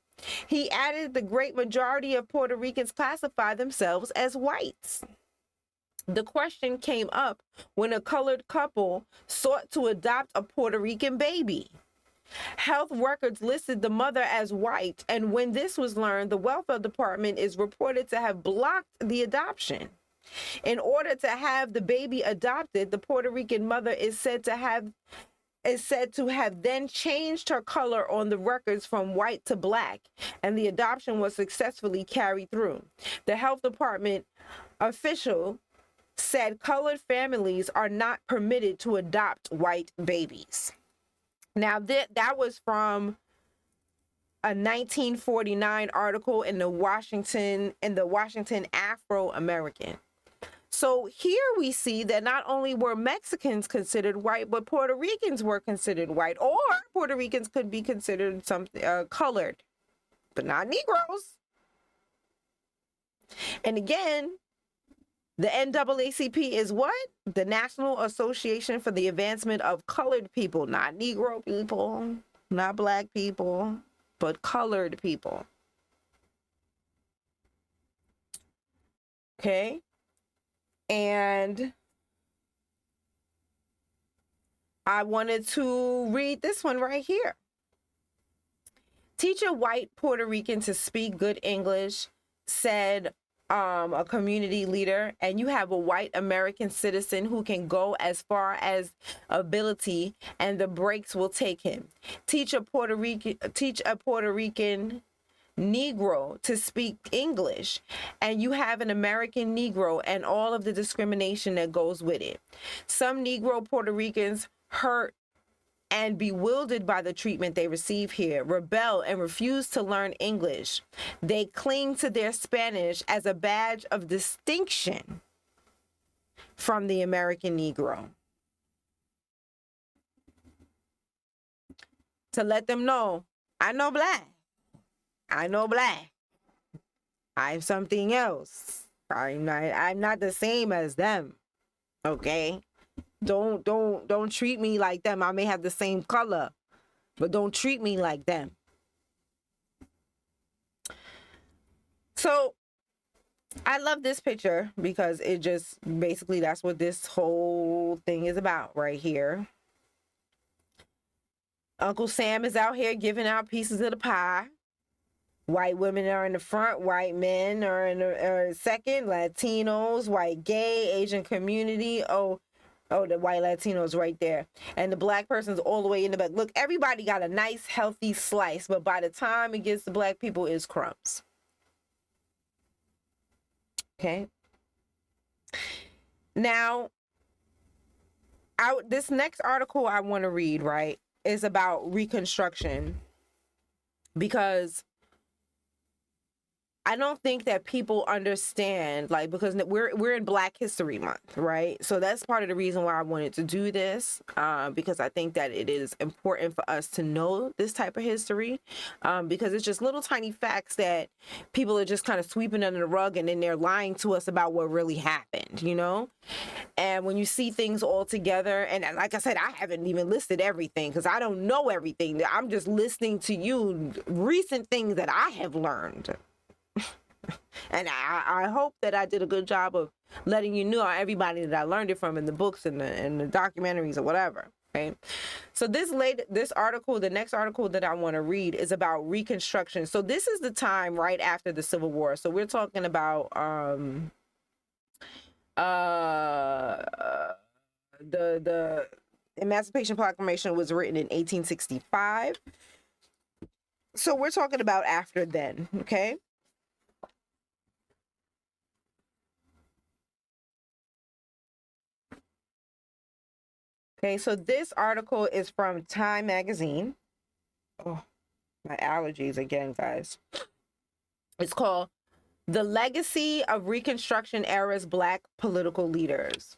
He added the great majority of Puerto Ricans classify themselves as whites. The question came up when a colored couple sought to adopt a Puerto Rican baby. Health records listed the mother as white, and when this was learned, the welfare department is reported to have blocked the adoption. In order to have the baby adopted, the Puerto Rican mother is said to have then changed her color on the records from white to black, and the adoption was successfully carried through. The health department official said colored families are not permitted to adopt white babies. Now that was from a 1949 article in the Washington Afro-American. So here we see that not only were Mexicans considered white, but Puerto Ricans were considered white, or Puerto Ricans could be considered something colored, but not Negroes. And again, the NAACP is what? The National Association for the Advancement of Colored People, not Negro people, not black people, but colored people. Okay? And I wanted to read this one right here. Teach a white Puerto Rican to speak good English, said a community leader, and you have a white American citizen who can go as far as ability and the breaks will take him. Teach a Puerto Rican Negro to speak English, and you have an American Negro and all of the discrimination that goes with it. Some Negro Puerto Ricans hurt and bewildered by the treatment they receive here, rebel and refuse to learn English. They cling to their Spanish as a badge of distinction from the American Negro. To let them know, I know black. I know black. I'm something else. I'm not the same as them. Okay? Don't treat me like them. I may have the same color, but don't treat me like them. So I love this picture because it just basically that's what this whole thing is about right here. Uncle Sam is out here giving out pieces of the pie. White women are in the front, white men are in the second, Latinos, white gay, Asian community. Oh, the white Latino's right there. And the black person's all the way in the back. Look, everybody got a nice, healthy slice, but by the time it gets to black people, it's crumbs. Okay. Now, this next article I want to read, right, is about Reconstruction, because I don't think that people understand, like, because we're in Black History Month, right? So that's part of the reason why I wanted to do this, because I think that it is important for us to know this type of history, because it's just little tiny facts that people are just kind of sweeping under the rug, and then they're lying to us about what really happened, you know? And when you see things all together, and like I said, I haven't even listed everything because I don't know everything. I'm just listening to you recent things that I have learned. And I hope that I did a good job of letting you know everybody that I learned it from in the books and the documentaries or whatever. Right. So this article, the next article that I want to read is about Reconstruction. So this is the time right after the Civil War. So we're talking about the Emancipation Proclamation was written in 1865. So we're talking about after then. Okay. Okay, so this article is from Time Magazine. Oh, my allergies again, guys. It's called The Legacy of Reconstruction Era's Black Political Leaders.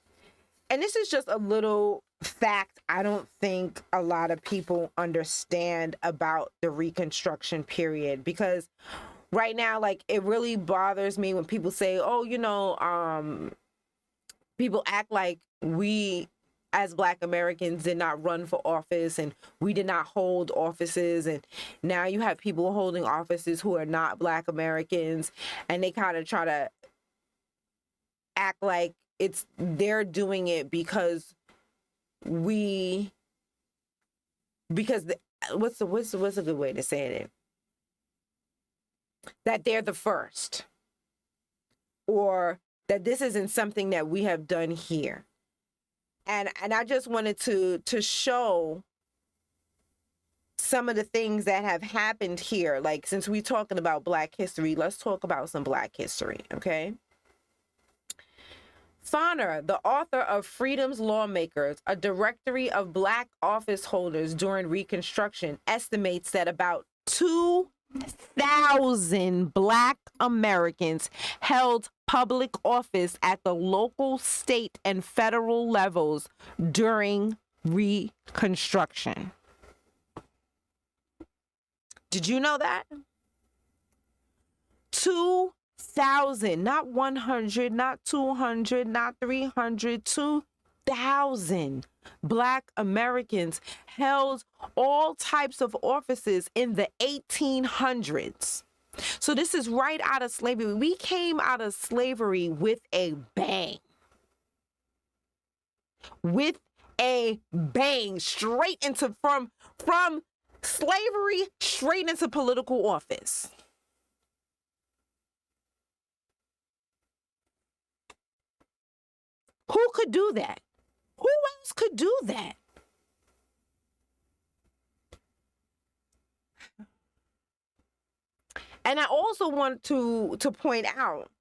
And this is just a little fact I don't think a lot of people understand about the Reconstruction period, because right now, like, it really bothers me when people say, oh, you know, people act like we as Black Americans did not run for office and we did not hold offices, and now you have people holding offices who are not Black Americans, and they kind of try to act like they're doing it because what's a good way to say it? That they're the first, or that this isn't something that we have done here. And I just wanted to show some of the things that have happened here. Like, since we're talking about Black history, let's talk about some Black history, okay? Fonner, the author of Freedom's Lawmakers, a directory of Black office holders during Reconstruction, estimates that about 2,000 Black Americans held public office at the local, state, and federal levels during Reconstruction. Did you know that? 2,000, not 100, not 200, not 300, 2,000 Black Americans held all types of offices in the 1800s. So this is right out of slavery. We came out of slavery with a bang. With a bang, straight into from slavery straight into political office. Who could do that? Who else could do that? And I also want to point out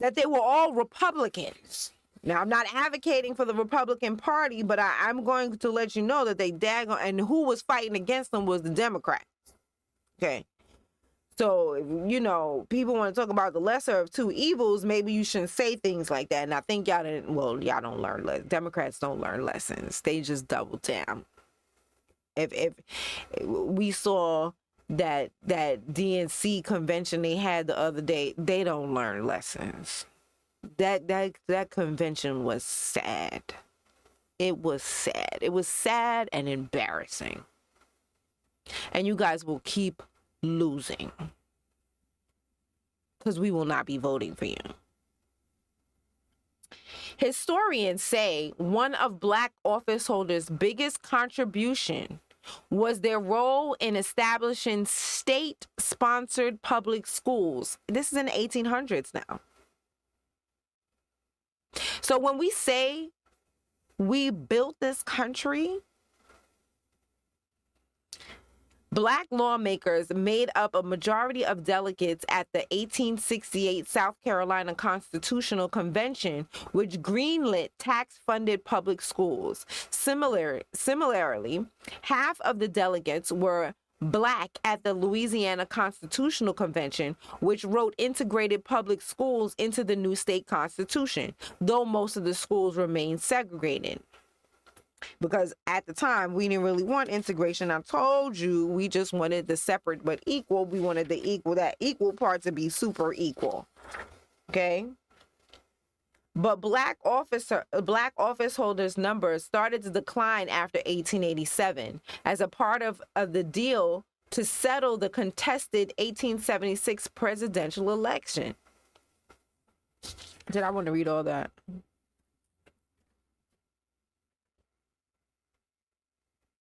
that they were all Republicans. Now, I'm not advocating for the Republican Party, but I'm going to let you know that they daggone, and who was fighting against them was the Democrats. Okay. So, you know, people want to talk about the lesser of two evils, maybe you shouldn't say things like that. And I think y'all don't learn, Democrats don't learn lessons. They just double down. If we saw that DNC convention they had the other day, they don't learn lessons. That convention was sad. It was sad. It was sad and embarrassing. And you guys will keep losing, because we will not be voting for you. Historians say one of Black office holders' biggest contribution was their role in establishing state-sponsored public schools. This is in the 1800s now. So when we say we built this country, Black lawmakers made up a majority of delegates at the 1868 South Carolina Constitutional Convention, which greenlit tax-funded public schools. Similarly, half of the delegates were Black at the Louisiana Constitutional Convention, which wrote integrated public schools into the new state constitution, though most of the schools remained segregated. Because at the time, we didn't really want integration. I told you, we just wanted the separate but equal. We wanted that equal part to be super equal. Okay? But Black office holders' numbers started to decline after 1887 as a part of the deal to settle the contested 1876 presidential election. Did I want to read all that?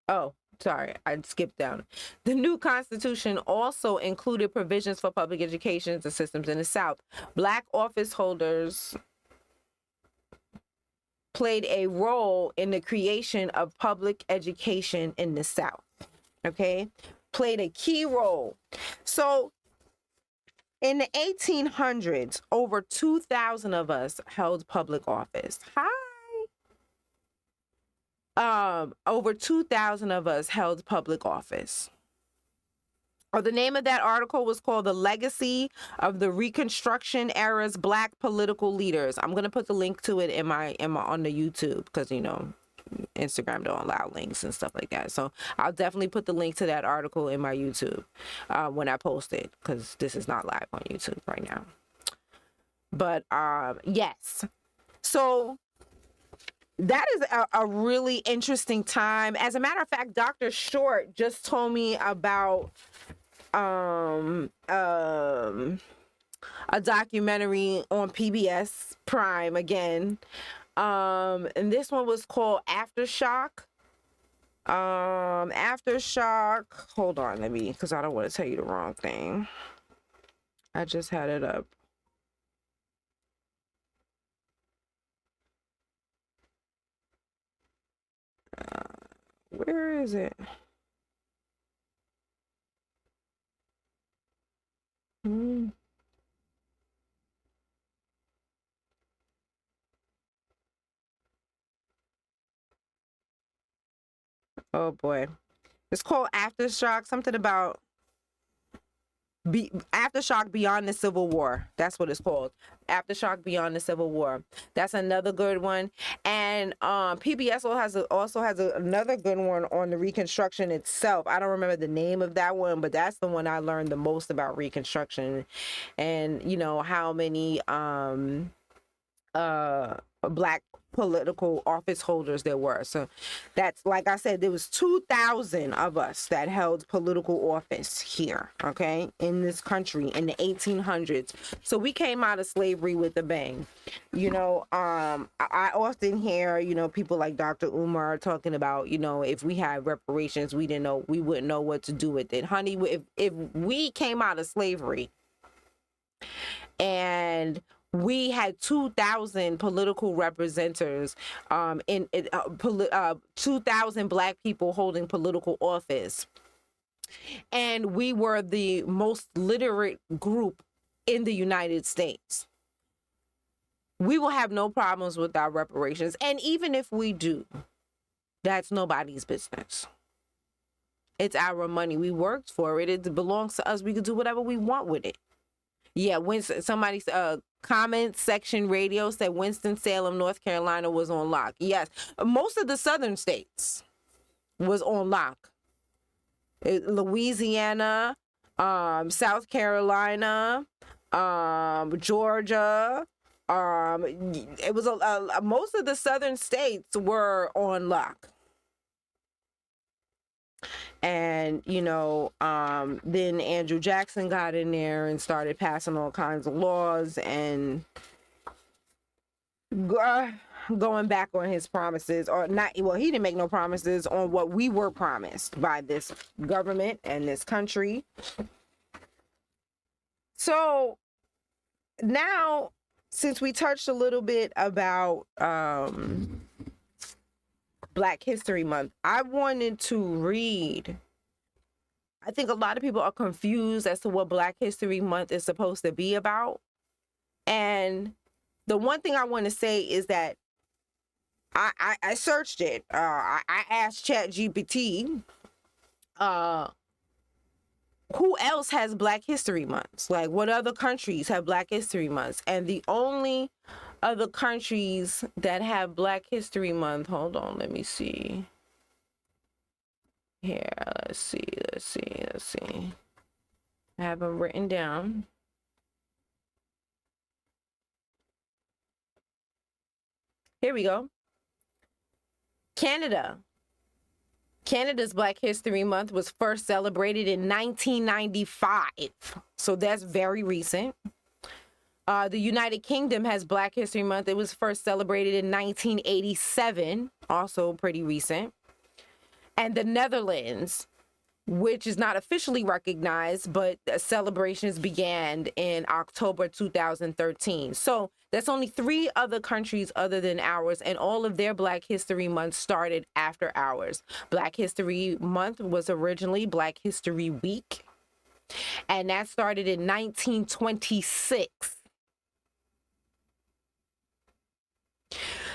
Oh, sorry, I skipped down. The new Constitution also included provisions for public education systems in the South. Black office holders played a role in the creation of public education in the South. Okay? Played a key role. So in the 1800s, over 2,000 of us held public office. Over 2,000 of us held public office. The name of that article was called "The Legacy of the Reconstruction Era's Black Political Leaders." I'm gonna put the link to it in my on the YouTube, because you know Instagram don't allow links and stuff like that. So I'll definitely put the link to that article in my YouTube when I post it, because this is not live on YouTube right now. But yes, so that is a really interesting time. As a matter of fact, Dr. Short just told me about a documentary on PBS Prime again. And this one was called Aftershock. Aftershock. Hold on, because I don't want to tell you the wrong thing. I just had it up. Where is it? Oh boy. It's called Aftershock, something about Aftershock Beyond the Civil War. That's what it's called. Aftershock Beyond the Civil War. That's another good one. And PBS also has another good one on the Reconstruction itself. I don't remember the name of that one, but that's the one I learned the most about Reconstruction, and you know how many black political office holders there were. So that's, like I said, there was 2,000 of us that held political office here, okay, in this country in the 1800s. So we came out of slavery with a bang. You know, I often hear, you know, people like Dr. Umar talking about, you know, if we had reparations, we wouldn't know what to do with it. Honey, if we came out of slavery and we had 2,000 political representatives, 2,000 black people holding political office, and we were the most literate group in the United States. We will have no problems with our reparations, and even if we do, that's nobody's business. It's our money. We worked for it. It belongs to us. We can do whatever we want with it. Yeah, when somebody's comment section radio said Winston-Salem, North Carolina was on lock. Yes, most of the southern states was on lock. Louisiana, South Carolina, Georgia. It was most of the southern states were on lock. And, you know, then Andrew Jackson got in there and started passing all kinds of laws and going back on his promises, or not. Well, he didn't make no promises on what we were promised by this government and this country. So now, since we touched a little bit about Black History Month, I wanted to read. I think a lot of people are confused as to what Black History Month is supposed to be about. And the one thing I want to say is that I searched it. I asked ChatGPT, who else has Black History Months? Like, what other countries have Black History Months? And the only other countries that have Black History Month, hold on, let me see. Here, let's see. I have them written down. Here we go. Canada. Canada's Black History Month was first celebrated in 1995. So that's very recent. The United Kingdom has Black History Month. It was first celebrated in 1987, also pretty recent. And the Netherlands, which is not officially recognized, but celebrations began in October 2013. So that's only 3 other countries other than ours, and all of their Black History Month started after ours. Black History Month was originally Black History Week, and that started in 1926.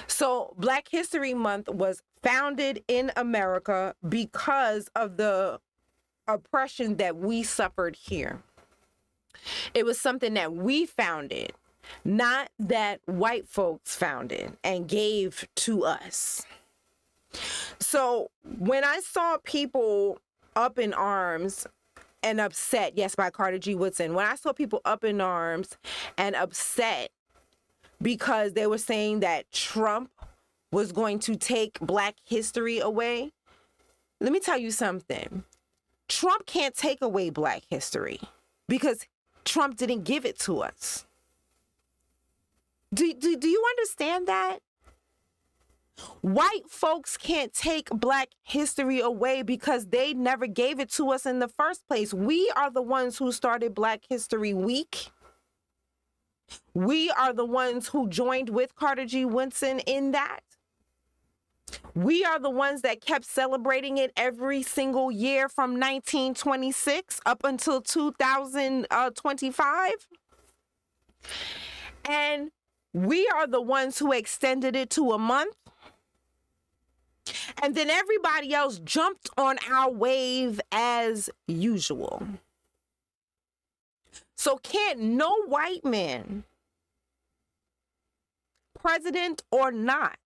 So Black History Month was founded in America because of the oppression that we suffered here. It was something that we founded, not that white folks founded and gave to us. So when I saw people up in arms and upset, yes, by Carter G. Woodson, when I saw people up in arms and upset because they were saying that Trump was going to take Black history away, let me tell you something. Trump can't take away Black history because Trump didn't give it to us. Do you understand that? White folks can't take Black history away because they never gave it to us in the first place. We are the ones who started Black History Week. We are the ones who joined with Carter G. Woodson in that. We are the ones that kept celebrating it every single year from 1926 up until 2025. And we are the ones who extended it to a month. And then everybody else jumped on our wave as usual. So can't no white man, president or not,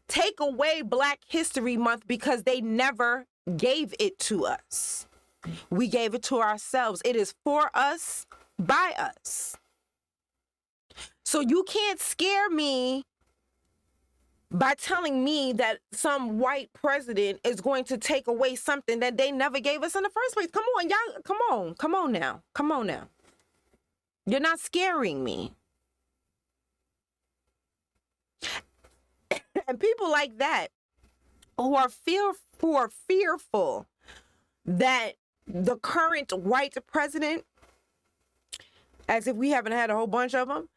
take away Black History Month because they never gave it to us. We gave it to ourselves. It is for us, by us. So you can't scare me by telling me that some white president is going to take away something that they never gave us in the first place. Come on, y'all. Come on now. You're not scaring me. And people like that who are fearful that the current white president, as if we haven't had a whole bunch of them,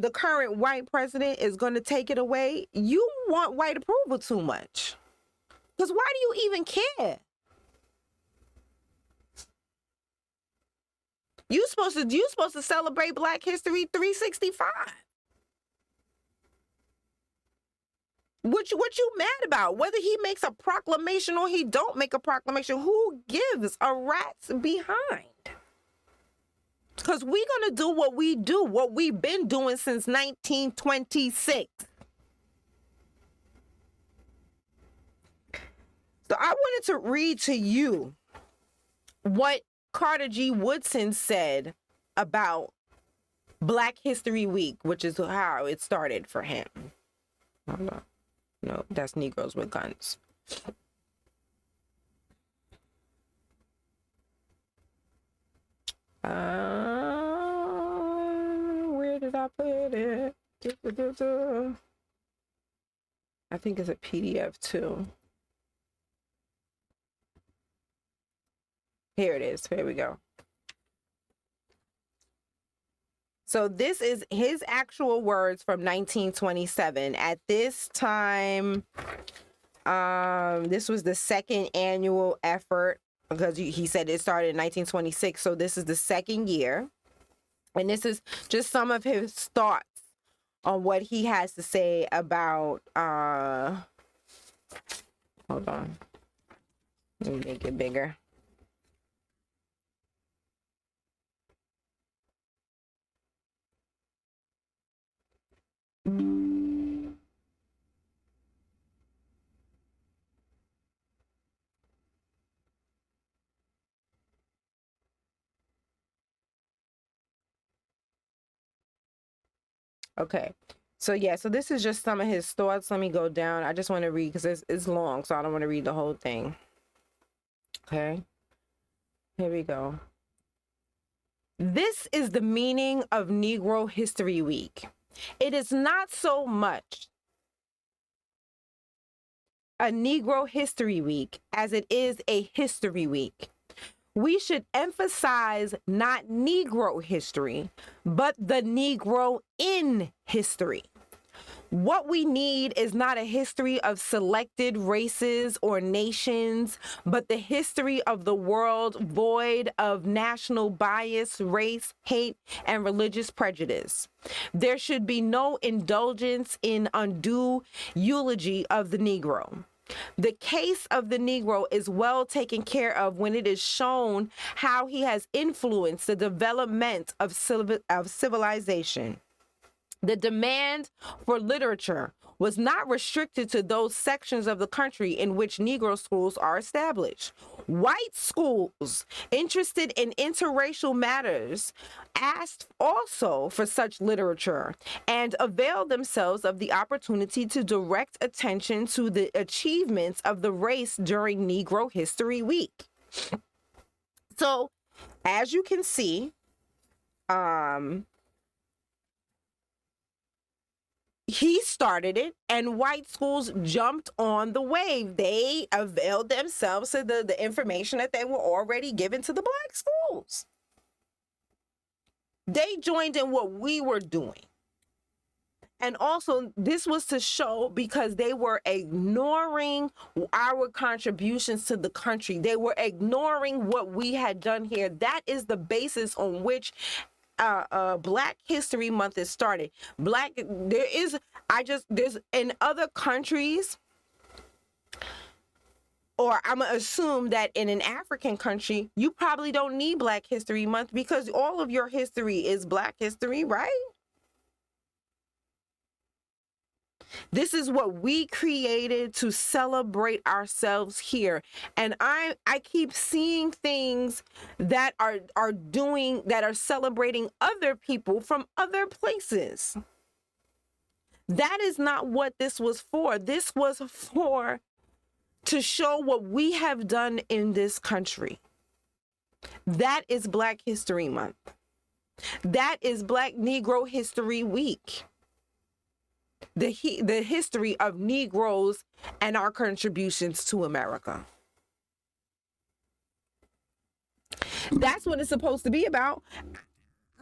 the current white president is going to take it away. You want white approval too much. Because why do you even care? You supposed to celebrate Black History 365. What you mad about? Whether he makes a proclamation or he don't make a proclamation, who gives a rat's behind? Because we're going to do what we do, what we've been doing since 1926. So I wanted to read to you what Carter G. Woodson said about Black History Week, which is how it started for him. Hold on. No, that's Negroes with Guns. Where did I put it? I think it's a PDF too. Here it is. Here we go. So this is his actual words from 1927. At this time, this was the second annual effort, because he said it started in 1926. So this is the second year. And this is just some of his thoughts on what he has to say about, hold on. Let me make it bigger. Okay, so yeah, so this is just some of his thoughts. Let me go down. I just want to read because it's long, so I don't want to read the whole thing. Okay, here we go. This is the meaning of Negro History Week. It is not so much a Negro History Week as it is a History Week. We should emphasize not Negro history, but the Negro in history. What we need is not a history of selected races or nations, but the history of the world void of national bias, race, hate, and religious prejudice. There should be no indulgence in undue eulogy of the Negro. The case of the Negro is well taken care of when it is shown how he has influenced the development of civilization. The demand for literature was not restricted to those sections of the country in which Negro schools are established. White schools interested in interracial matters asked also for such literature and availed themselves of the opportunity to direct attention to the achievements of the race during Negro History Week. So, as you can see, he started it, and white schools jumped on the wave. They availed themselves of the information that they were already given to the Black schools. They joined in what we were doing. And also, this was to show because they were ignoring our contributions to the country. They were ignoring what we had done here. That is the basis on which Black History Month is started. There's in other countries, or I'm gonna assume that in an African country, you probably don't need Black History Month because all of your history is Black history, right? This is what we created to celebrate ourselves here. And I keep seeing things that are celebrating other people from other places. That is not what this was for. This was for to show what we have done in this country. That is Black History Month. That is Black Negro History Week. The history of Negroes and our contributions to America. That's what it's supposed to be about.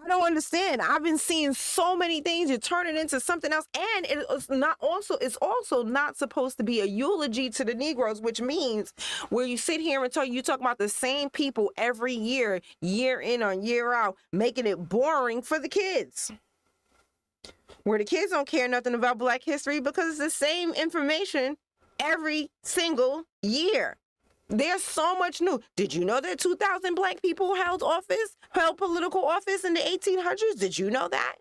I don't understand. I've been seeing so many things. You turn it into something else, and it's also not supposed to be a eulogy to the Negroes, which means where you sit here and you talk about the same people every year, year in or year out, making it boring for the kids. Where the kids don't care nothing about Black history because it's the same information every single year. There's so much new. Did you know that 2,000 Black people held political office in the 1800s? Did you know that?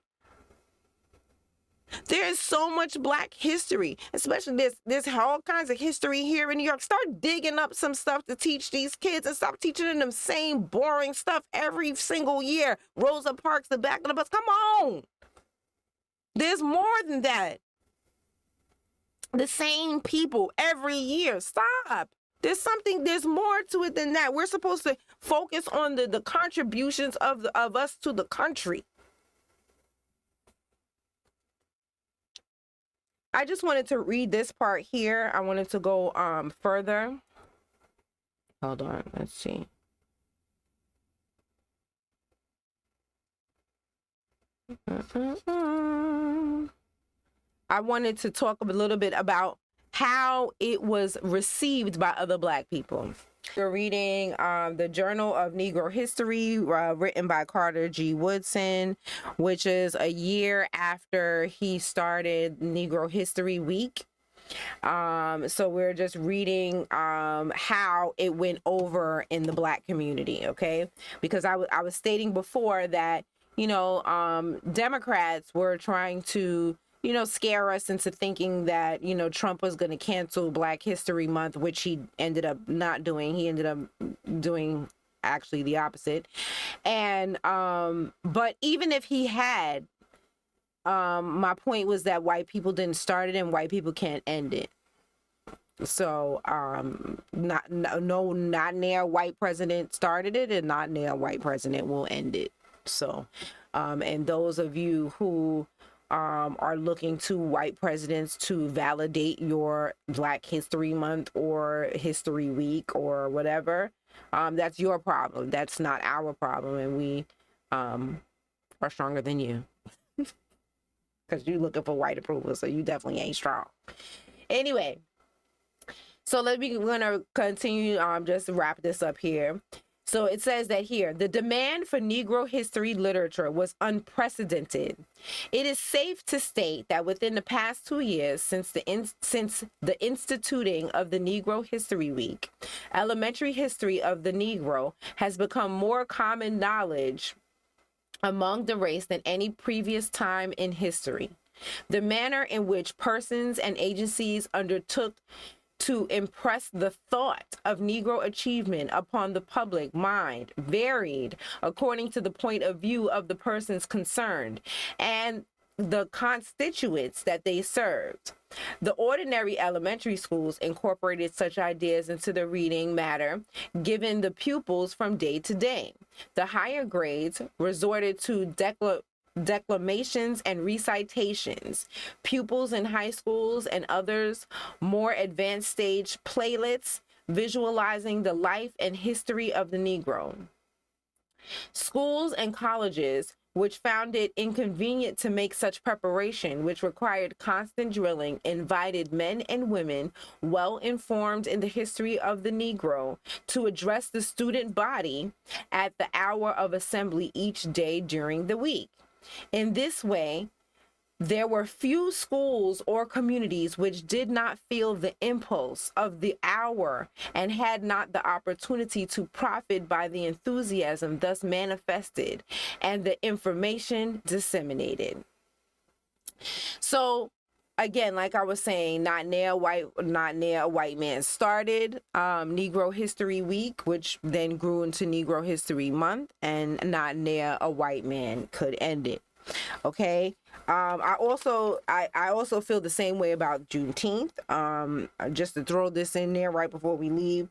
There is so much Black history, especially there's all kinds of history here in New York. Start digging up some stuff to teach these kids and stop teaching them same boring stuff every single year. Rosa Parks, the back of the bus. Come on. There's more than that. The same people every year. Stop. There's more to it than that. We're supposed to focus on the contributions of us to the country. I just wanted to read this part here. I wanted to go further. Hold on, let's see. I wanted to talk a little bit about how it was received by other Black people. We're reading the Journal of Negro History, written by Carter G. Woodson, which is a year after he started Negro History Week. So we're just reading how it went over in the Black community, okay? Because I was stating before that, Democrats were trying to, scare us into thinking that, Trump was going to cancel Black History Month, which he ended up not doing. He ended up doing actually the opposite. And, but even if he had, my point was that white people didn't start it and white people can't end it. So, not near white president started it and not near white president will end it. So, and those of you who are looking to white presidents to validate your Black History Month or History Week or whatever, that's your problem. That's not our problem. And we are stronger than you. Because you're looking for white approval, so you definitely ain't strong. Anyway, so we're going to continue, just wrap this up here. So it says that here, the demand for Negro history literature was unprecedented. It is safe to state that within the past 2 years since the instituting of the Negro History Week, elementary history of the Negro has become more common knowledge among the race than any previous time in history. The manner in which persons and agencies undertook to impress the thought of Negro achievement upon the public mind varied according to the point of view of the persons concerned and the constituents that they served. The ordinary elementary schools incorporated such ideas into the reading matter given the pupils from day to day. The higher grades resorted to declamations and recitations. Pupils in high schools and others more advanced stage playlets visualizing the life and history of the Negro. Schools and colleges which found it inconvenient to make such preparation, which required constant drilling, invited men and women well informed in the history of the Negro to address the student body at the hour of assembly each day during the week. In this way, there were few schools or communities which did not feel the impulse of the hour and had not the opportunity to profit by the enthusiasm thus manifested and the information disseminated. So again, like I was saying, not near a white man started Negro History Week, which then grew into Negro History Month, and not near a white man could end it. Okay. I also feel the same way about Juneteenth. Just to throw this in there right before we leave.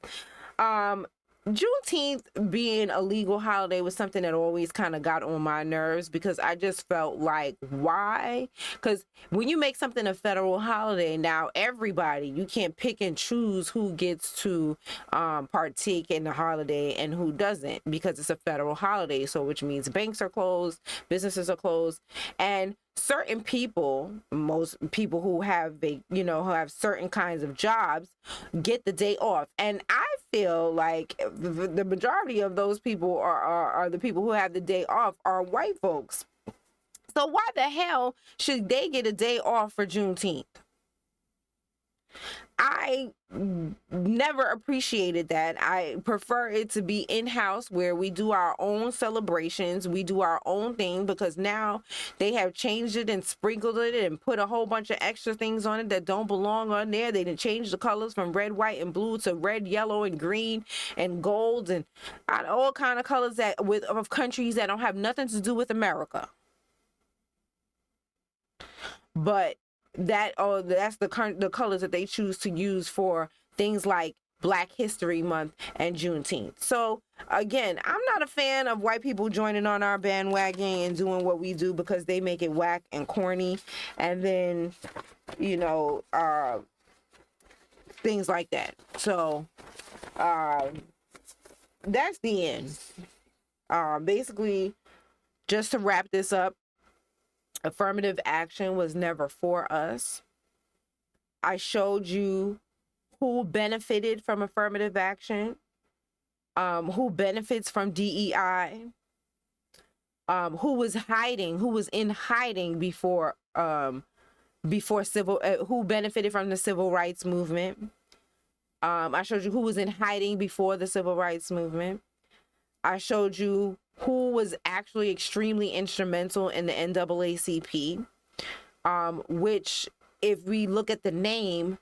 Juneteenth being a legal holiday was something that always kind of got on my nerves, because I just felt like, why? Because when you make something a federal holiday, now everybody, you can't pick and choose who gets to partake in the holiday and who doesn't, because it's a federal holiday. So which means banks are closed, businesses are closed, and certain people, most people who have who have certain kinds of jobs, get the day off. And I feel like the majority of those people are the people who have the day off are white folks. So why the hell should they get a day off for Juneteenth? I never appreciated that. I prefer it to be in-house, where we do our own celebrations, we do our own thing, because now they have changed it and sprinkled it and put a whole bunch of extra things on it that don't belong on there. They didn't change the colors from red, white, and blue to red, yellow, and green, and gold, and all kind of colors of countries that don't have nothing to do with America. But that's the colors that they choose to use for things like Black History Month and Juneteenth. So again, I'm not a fan of white people joining on our bandwagon and doing what we do, because they make it whack and corny, and then things like that. So that's the end. Basically, just to wrap this up, affirmative action was never for us. I showed you who benefited from affirmative action, who benefits from DEI, who was in hiding before who benefited from the civil rights movement. I showed you who was in hiding before the civil rights movement. I showed you who was actually extremely instrumental in the NAACP, which, if we look at the name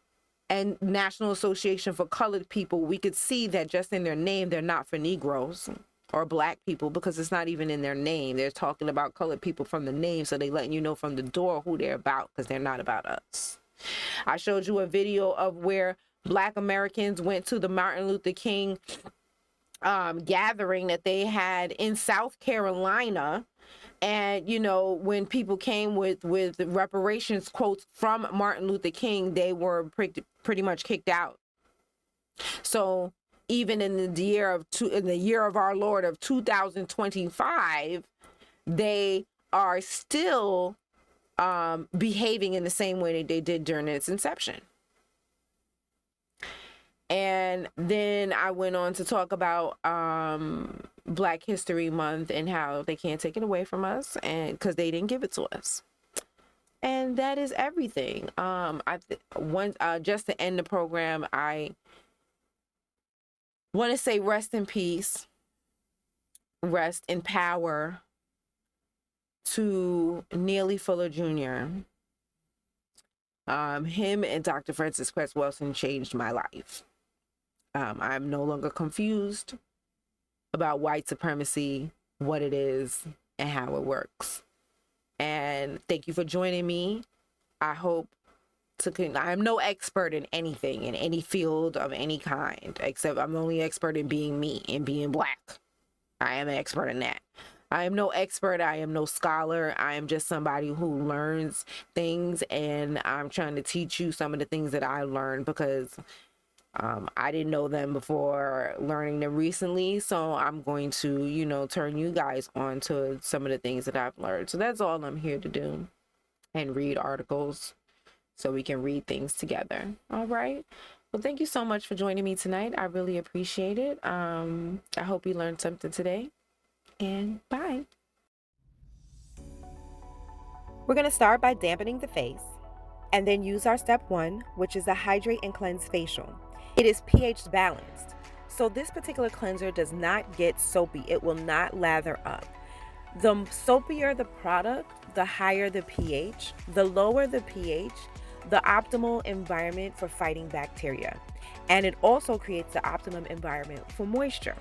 and National Association for Colored People, we could see that just in their name, they're not for Negroes or Black people, because it's not even in their name. They're talking about colored people from the name, so they letting you know from the door who they're about, because they're not about us. I showed you a video of where Black Americans went to the Martin Luther King gathering that they had in South Carolina, and when people came with reparations quotes from Martin Luther King, they were pretty much kicked out. So even in the year of our Lord of 2025, they are still behaving in the same way that they did during its inception. And then I went on to talk about Black History Month and how they can't take it away from us, and because they didn't give it to us. And that is everything. Just to end the program, I want to say rest in peace, rest in power to Neely Fuller Jr. Him and Dr. Francis Cress Welsing changed my life. I'm no longer confused about white supremacy, what it is, and how it works. And thank you for joining me. I'm no expert in anything, in any field of any kind, except I'm only expert in being me and being Black. I am an expert in that. I am no expert. I am no scholar. I am just somebody who learns things, and I'm trying to teach you some of the things that I learned, because I didn't know them before learning them recently, so I'm going to, turn you guys on to some of the things that I've learned. So that's all I'm here to do, and read articles so we can read things together. All right. Well, thank you so much for joining me tonight. I really appreciate it. I hope you learned something today, and bye. We're going to start by dampening the face and then use our step 1, which is the Hydrate and Cleanse Facial. It is pH balanced, so this particular cleanser does not get soapy. It will not lather up. The soapier the product, the higher the pH. The lower the pH, the optimal environment for fighting bacteria. And it also creates the optimum environment for moisture.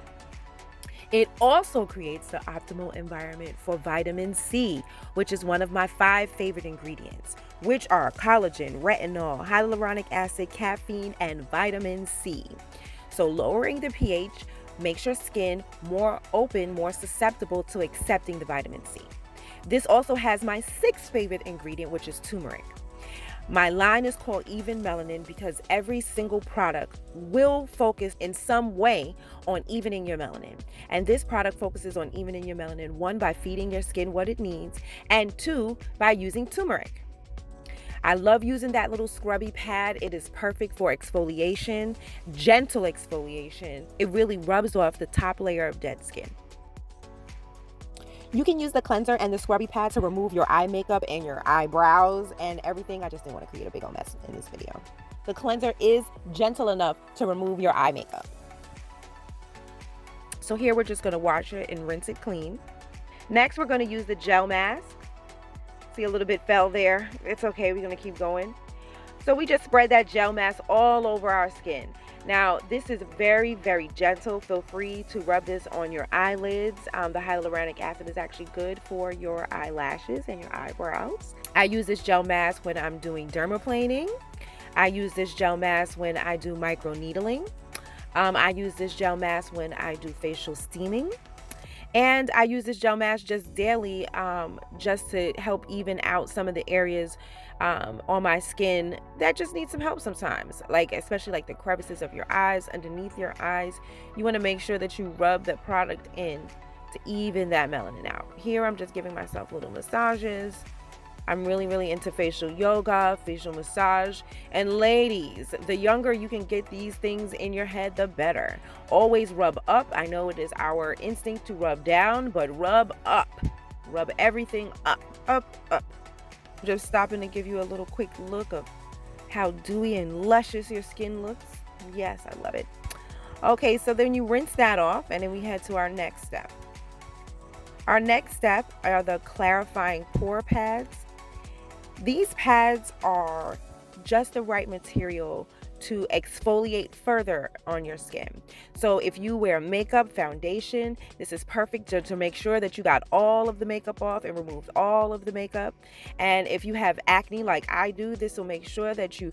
It also creates the optimal environment for vitamin C, which is one of my 5 favorite ingredients, which are collagen, retinol, hyaluronic acid, caffeine, and vitamin C. So lowering the pH makes your skin more open, more susceptible to accepting the vitamin C. This also has my 6th favorite ingredient, which is turmeric. My line is called Even Melanin because every single product will focus in some way on evening your melanin. And this product focuses on evening your melanin, 1, by feeding your skin what it needs, and 2, by using turmeric. I love using that little scrubby pad. It is perfect for exfoliation, gentle exfoliation. It really rubs off the top layer of dead skin. You can use the cleanser and the scrubby pad to remove your eye makeup and your eyebrows and everything. I just didn't want to create a big old mess in this video. The cleanser is gentle enough to remove your eye makeup. So here we're just going to wash it and rinse it clean. Next, we're going to use the gel mask. See, a little bit fell there. It's okay. We're going to keep going. So we just spread that gel mask all over our skin. Now, this is very, very gentle. Feel free to rub this on your eyelids. The hyaluronic acid is actually good for your eyelashes and your eyebrows. I use this gel mask when I'm doing dermaplaning. I use this gel mask when I do microneedling. I use this gel mask when I do facial steaming. And I use this gel mask just daily, just to help even out some of the areas on my skin that just need some help sometimes, like especially like the crevices of your eyes, underneath your eyes. You want to make sure that you rub the product in to even that melanin out. Here I'm just giving myself little massages. I'm really, really into facial yoga, facial massage. And ladies, the younger you can get these things in your head, the better. Always rub up. I know it is our instinct to rub down, but rub up. Rub everything up, up, up. Just stopping to give you a little quick look of how dewy and luscious your skin looks. Yes, I love it. Okay, so then you rinse that off, and then we head to our next step. Our next step are the clarifying pore pads. These pads are just the right material to exfoliate further on your skin. So if you wear makeup, foundation, this is perfect to make sure that you got all of the makeup off and removed all of the makeup. And if you have acne like I do, this will make sure that you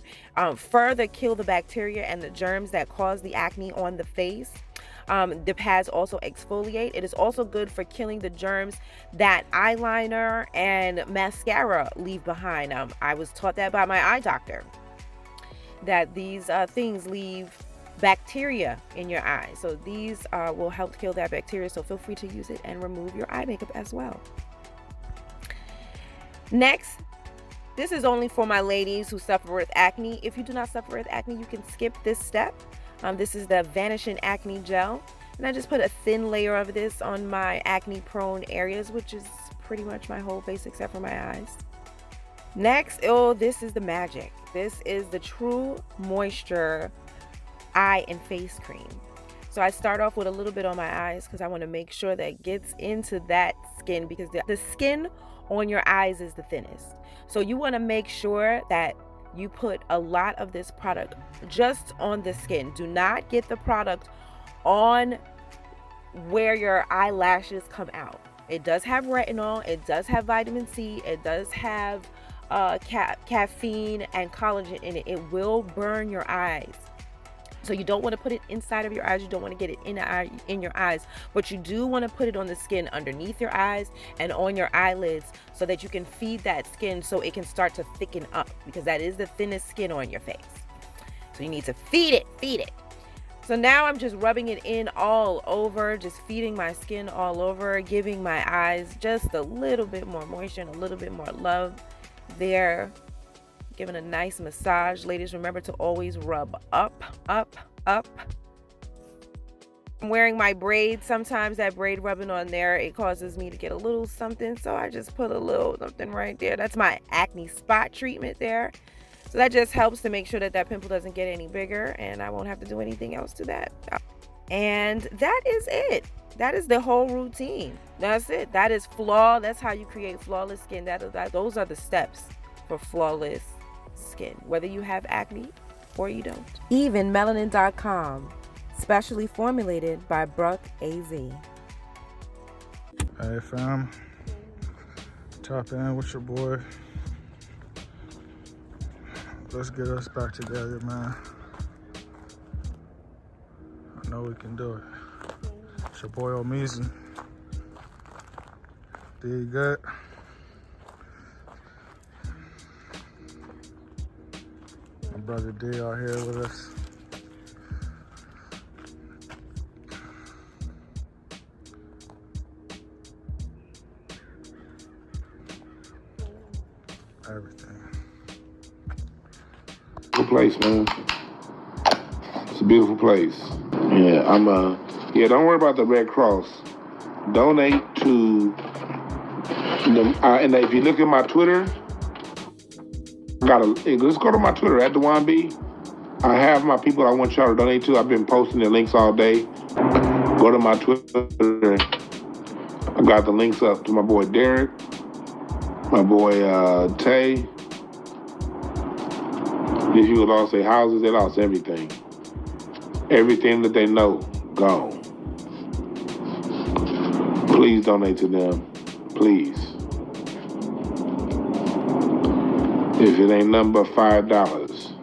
further kill the bacteria and the germs that cause the acne on the face. The pads also exfoliate. It is also good for killing the germs that eyeliner and mascara leave behind. I was taught that by my eye doctor, that these things leave bacteria in your eye. So these will help kill that bacteria. So feel free to use it and remove your eye makeup as well. Next, this is only for my ladies who suffer with acne. If you do not suffer with acne, you can skip this step. This is the Vanishing Acne Gel. And I just put a thin layer of this on my acne prone areas, which is pretty much my whole face except for my eyes. Next, this is the magic. This is the True Moisture Eye and Face Cream. So I start off with a little bit on my eyes because I want to make sure that it gets into that skin, because the skin on your eyes is the thinnest. So you want to make sure that you put a lot of this product just on the skin. Do not get the product on where your eyelashes come out. It does have retinol, it does have vitamin C, it does have caffeine and collagen in it. It will burn your eyes. So you don't want to put it inside of your eyes. You don't want to get it in your eyes, but you do want to put it on the skin underneath your eyes and on your eyelids so that you can feed that skin so it can start to thicken up, because that is the thinnest skin on your face. So you need to feed it. So now I'm just rubbing it in all over, just feeding my skin all over, giving my eyes just a little bit more moisture and a little bit more love there. Giving a nice massage. Ladies, remember to always rub up, up, up. I'm wearing my braids. Sometimes that braid rubbing on there, it causes me to get a little something. So I just put a little something right there. That's my acne spot treatment there. So that just helps to make sure that that pimple doesn't get any bigger, and I won't have to do anything else to that. And that is it. That is the whole routine. That's it. That is That's how you create flawless skin. Those are the steps for flawless skin, whether you have acne or you don't. Evenmelanin.com, specially formulated by Brooke AZ. Hey fam, tap in with your boy. Let's get us back together, man. I know we can do it. It's your boy Omizen. Did good. My brother D out here with us. Everything. Place, man. It's a beautiful place. Yeah, don't worry about the Red Cross. Donate to them. And if you look at my Twitter, let's go to my Twitter at Juan B. I have my people I want y'all to donate to. I've been posting the links all day. Go to my Twitter. I got the links up to my boy Derek, my boy Tay. These people lost their houses, they lost everything. Everything that they know, gone. Please donate to them, please. If it ain't nothing but $5,